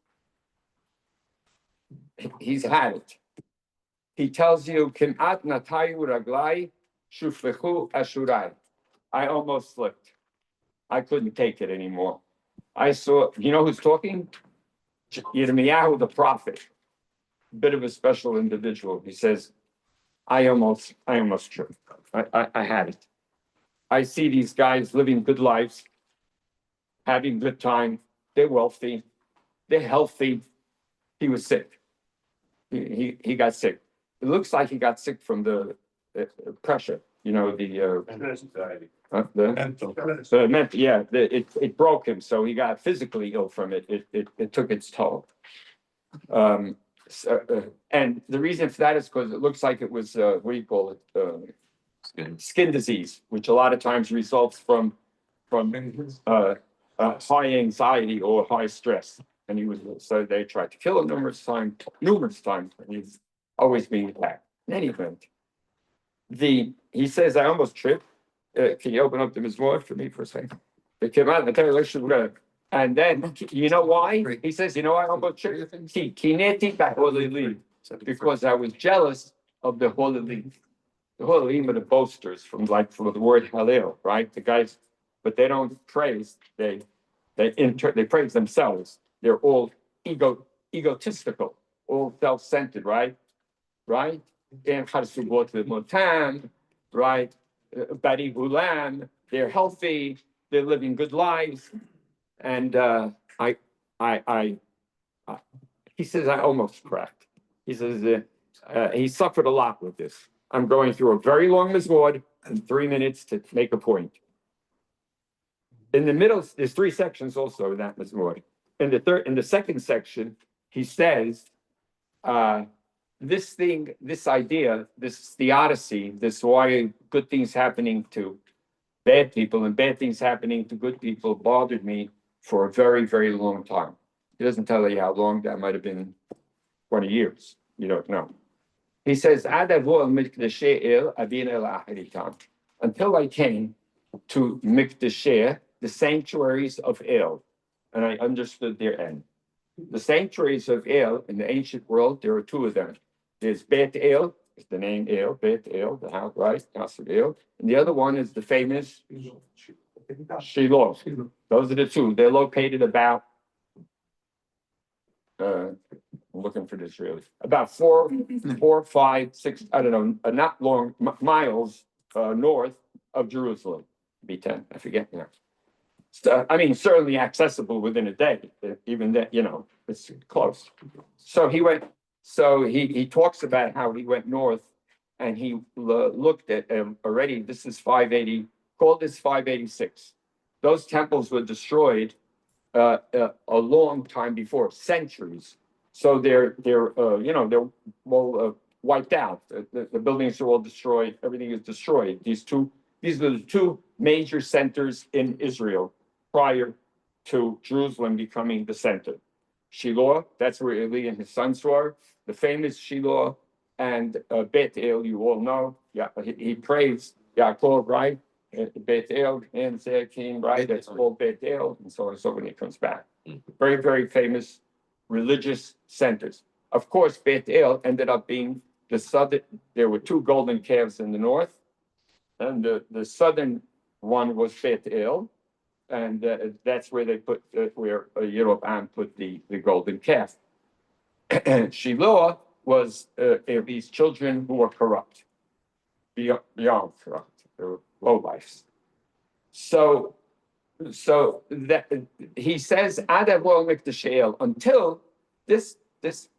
Speaker 1: had it. He tells you, Kim'at natayu raglai shuflechu ashurai. I almost slipped. I couldn't take it anymore. I saw, you know who's talking? Yirmiyahu the prophet, bit of a special individual. He says, I almost tripped. I had it. I see these guys living good lives, having good time. They're wealthy. They're healthy. He was sick. He got sick. It looks like he got sick from the pressure, you know,
Speaker 3: Anxiety.
Speaker 1: it broke him, so he got physically ill from it. It took its toll. And the reason for that is because it looks like it was what do you call it? Skin disease, which a lot of times results from high anxiety or high stress. And so they tried to kill him numerous times, and he's always being attacked. In any event, he says, I almost tripped. Can you open up the Mizmor for me for a second? It came out in the television, and then, you know why? He says, you know why I almost tripped? Because I was jealous of the Holy League. The Holy League are the boasters from the word Hallel, right? The guys, but they don't praise, they praise themselves. They're all egotistical, all self-centered, right? Right? And right? Bari Hulam, they're healthy, they're living good lives. And he says, I almost cracked. He says, he suffered a lot with this. I'm going through a very long Mizmor in 3 minutes to make a point. In the middle, there's 3 sections also in that Mizmor. In the second section, he says, this idea, this theodicy, this why good things happening to bad people and bad things happening to good people bothered me for a very, very long time. He doesn't tell you how long. That might have been 20 years. You don't know. He says, until I came to Mikdasheh, the sanctuaries of El, and I understood their end. The sanctuaries of El in the ancient world, there are 2 of them. There's Bet El, it's the name El, Bet El, the house, right? House of El. And the other one is the famous Shiloh. Those are the 2. They're located about, I'm looking for this really, about 4, 5, 6, I don't know, not long miles north of Jerusalem. Be 10, I forget now. So, I mean, certainly accessible within a day, even that, you know, it's close. So he talks about how he went north and he looked at already, this is 580, called this 586. Those temples were destroyed a long time before, centuries. So they're all wiped out. The buildings are all destroyed. Everything is destroyed. These are the 2 major centers in Israel prior to Jerusalem becoming the center. Shiloh, that's where Eli and his sons were. The famous Shiloh and Bet El, you all know. Yeah, he praised Yaakov, right? Bet El and Zekin, right? That's called Bet El, and so on and so on when he comes back. Very, very famous religious centers. Of course, Bet El ended up being the southern. There were 2 golden calves in the north, and the southern one was Bet El, and that's where they put where Yeroboam put the golden calf. Shiloh was these children who were corrupt, beyond corrupt. They were lowlifes. So So that, he says, Adavol Mikdashel, until this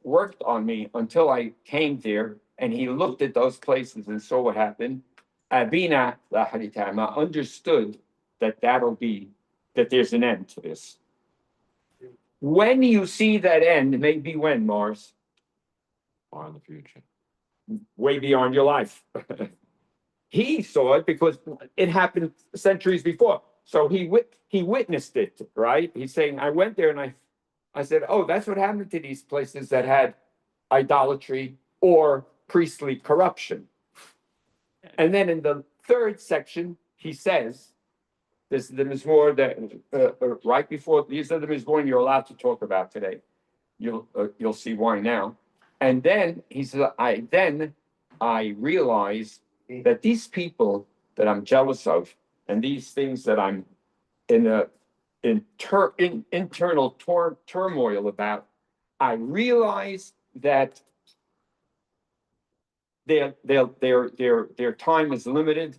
Speaker 1: worked on me, until I came there and he looked at those places and saw what happened. Abina Laharitama understood that that there's an end to this. When you see that end, maybe when, Mars?
Speaker 4: Or in the future.
Speaker 1: Way beyond your life. He saw it because it happened centuries before. So he witnessed it, right? He's saying, I went there and I said, oh, that's what happened to these places that had idolatry or priestly corruption. And then in the third section, he says, this is the Mizmor that right before, these are the Mizmor you're allowed to talk about today. You'll see why now. And then he says, I realize that these people that I'm jealous of, and these things that I'm in internal turmoil about, I realize that their time is limited,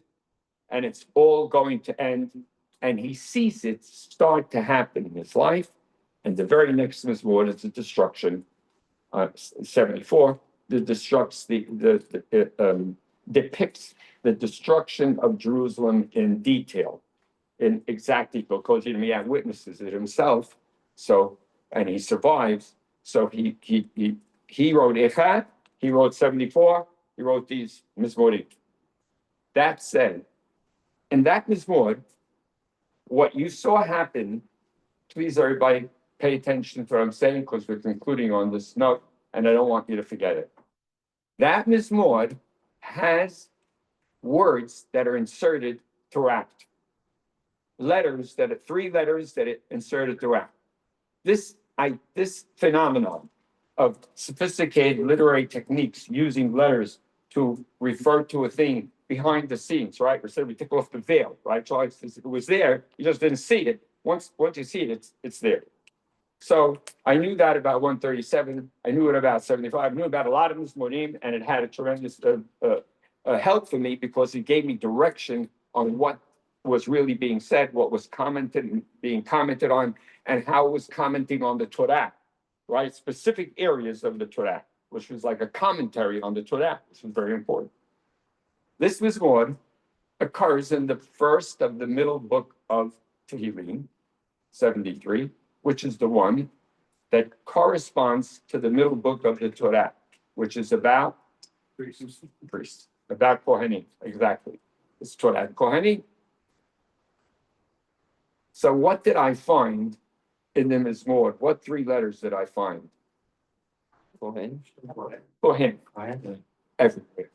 Speaker 1: and it's all going to end. And he sees it start to happen in his life. And the very next Mizmor is the destruction. 74, depicts the destruction of Jerusalem in detail, in exactly, because he witnesses it himself. So, and he survives. So he wrote Echad, he wrote 74, he wrote these Mizmorim. That said, in that Mizmor, what you saw happen, please everybody pay attention to what I'm saying, because we're concluding on this note, and I don't want you to forget it. That Mizmor has words that are inserted throughout. Three letters that it inserted throughout. This phenomenon of sophisticated literary techniques using letters to refer to a thing behind the scenes, right? Or said we took off the veil, right? So it was there, you just didn't see it. Once you see it, it's there. So I knew that about 137. I knew it about 75. I knew about a lot of Mizmorim, and it had a tremendous help for me because it gave me direction on what was really being said, what was being commented on, and how it was commenting on the Torah, right? Specific areas of the Torah, which was like a commentary on the Torah, which was very important. This Mizmor occurs in the first of the middle book of Tehillim, 73, which is the one that corresponds to the middle book of the Torah, which is about priests, about Kohanim, exactly. It's Torah Kohanim. So what did I find in the Mizmor? What three letters did I find? Kohen. Everywhere.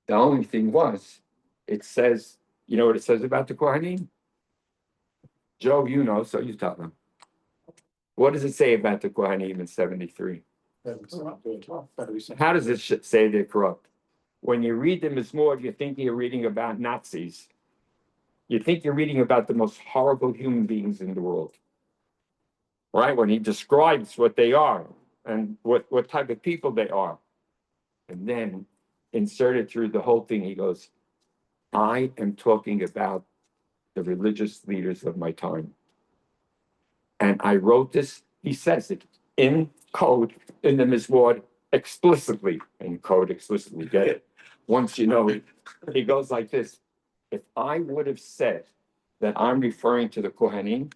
Speaker 1: The only thing was, it says, you know what it says about the Kohanim? Joe, you know, so you tell them. What does it say about the Kohanim in 73? How does it say they're corrupt? When you read the Mizmor, you think you're reading about Nazis. You think you're reading about the most horrible human beings in the world. Right? When he describes what they are and what type of people they are. And then inserted through the whole thing, he goes, I am talking about the religious leaders of my time. And I wrote this, he says it in code, in the Mizmor, explicitly, in code explicitly, get it? Once you know it, he goes like this. If I would have said that I'm referring to the Kohanim,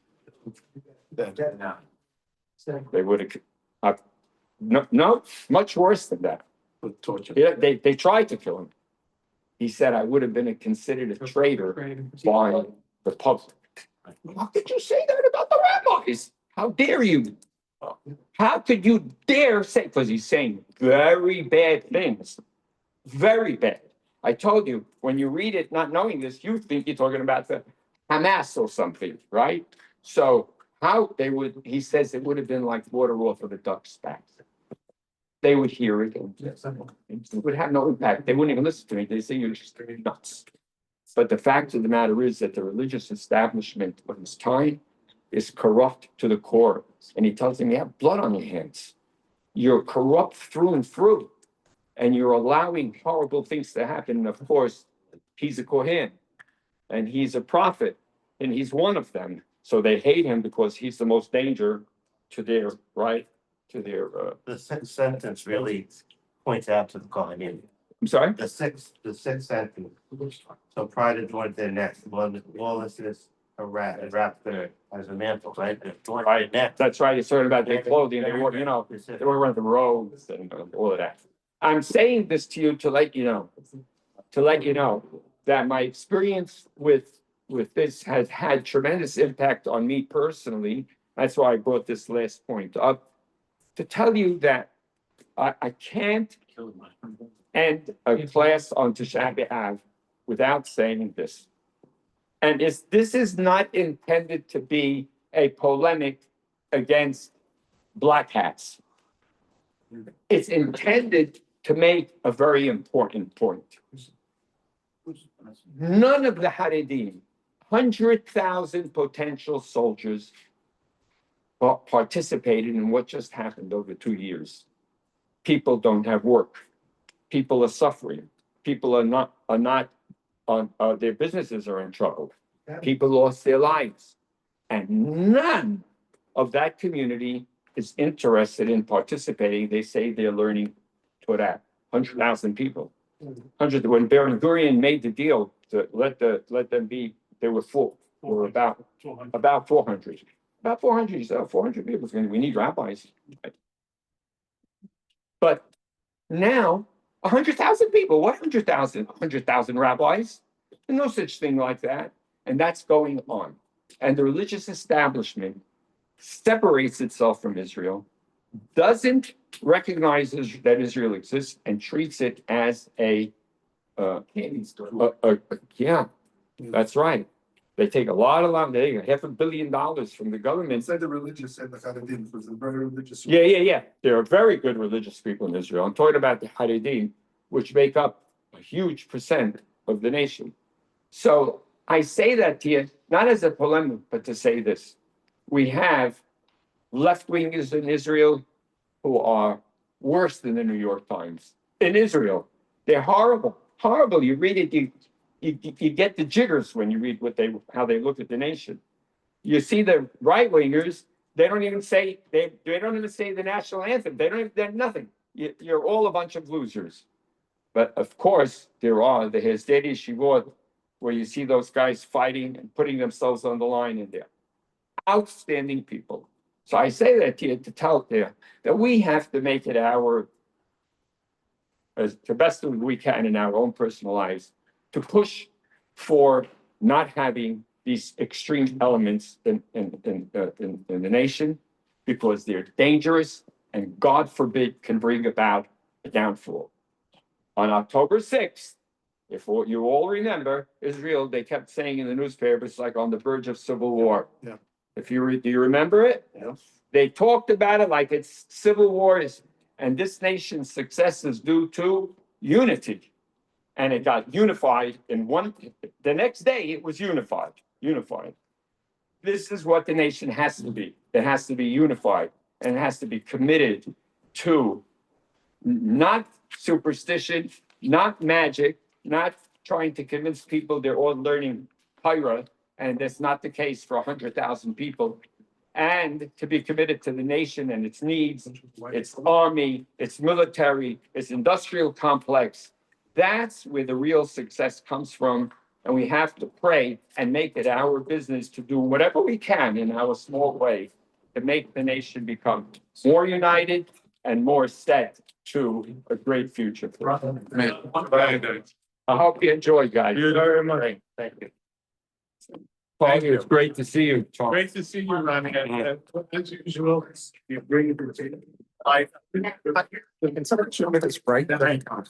Speaker 1: they would have, no, much worse than that. Yeah, they tried to kill him. He said I would have been considered a traitor by the public. How could you say that about the rabbis? How dare you? How could you dare say, because he's saying very bad things, very bad. I told you, when you read it, not knowing this, you think you're talking about the Hamas or something, right? So he says it would have been like water off of a duck's back. They would hear it, and it would have no impact. They wouldn't even listen to me. They say you're just nuts. But the fact of the matter is that the religious establishment of his time is corrupt to the core. And he tells him, you have blood on your hands. You're corrupt through and through. And you're allowing horrible things to happen. And of course, he's a Kohen. And he's a prophet. and he's one of them. So they hate him because he's the most danger to their, right, to their,
Speaker 2: The sixth sentence really points out to the Kohanim.
Speaker 1: I'm sorry?
Speaker 2: The sixth sentence. So pride and joint their necks, lawlessness, a wrap their, as a mantle, right? They're joined their neck.
Speaker 1: That's right, it's sort of about their clothing, they wore, you know, they were wearing the robes and all of that. I'm saying this to you to let you know, that my experience with this has had tremendous impact on me personally. That's why I brought this last point up, to tell you that I can't end a class on Tisha B'Av without saying this. And this is not intended to be a polemic against black hats. It's intended to make a very important point. None of the Haredim, 100,000 potential soldiers, participated in what just happened over 2 years. People don't have work. People are suffering. People are not, their businesses are in trouble. People lost their lives. And none of that community is interested in participating. They say they're learning Torah. 100,000 people. When Ben Gurion made the deal to let them be, they were full. Were about 400. About 400. He said, 400 people. We need rabbis. But now, 100,000 people. What 100,000? 100,000 rabbis. There's no such thing like that. And that's going on. And the religious establishment separates itself from Israel, doesn't recognize that Israel exists, and treats it as candy store. Yeah, that's right. They take a lot, they take $500 million from the government.
Speaker 3: Said the religious and the Haredim was a very religious.
Speaker 1: Yeah. There are very good religious people in Israel. I'm talking about the Haredim, which make up a huge percent of the nation. So I say that to you, not as a polemic, but to say this. We have left-wingers in Israel who are worse than the New York Times. In Israel, they're horrible. You read it, you get the jitters when you read how they look at the nation. You see the right-wingers, they don't even say the national anthem. They're nothing. You're all a bunch of losers. But of course, there are the Hesed Yeshivot, where you see those guys fighting and putting themselves on the line in there. Outstanding people. So I say that to you to tell you that we have to make it as the best we can in our own personal lives, to push for not having these extreme elements in the nation, because they're dangerous and God forbid can bring about a downfall. On October 6th, if you all remember, Israel, they kept saying in the newspaper, it's like on the verge of civil war.
Speaker 3: Yeah.
Speaker 1: Do you remember it?
Speaker 3: Yeah.
Speaker 1: They talked about it like it's civil wars, and this nation's success is due to unity. And it got unified the next day it was unified. This is what the nation has to be. It has to be unified, and it has to be committed to not superstition, not magic, not trying to convince people they're all learning Torah, and that's not the case for 100,000 people. And to be committed to the nation and its needs, its army, its military, its industrial complex. That's where the real success comes from. And we have to pray and make it our business to do whatever we can in our small way to make the nation become more united and more set to a great future. I hope you enjoyed, guys.
Speaker 3: You're very much.
Speaker 1: Thank you. Paul, it's great to see you. Tom.
Speaker 3: Great to see you, Ronnie. And as usual, you bring it to the table. I.
Speaker 6: Can someone show me this break?
Speaker 3: Thank you.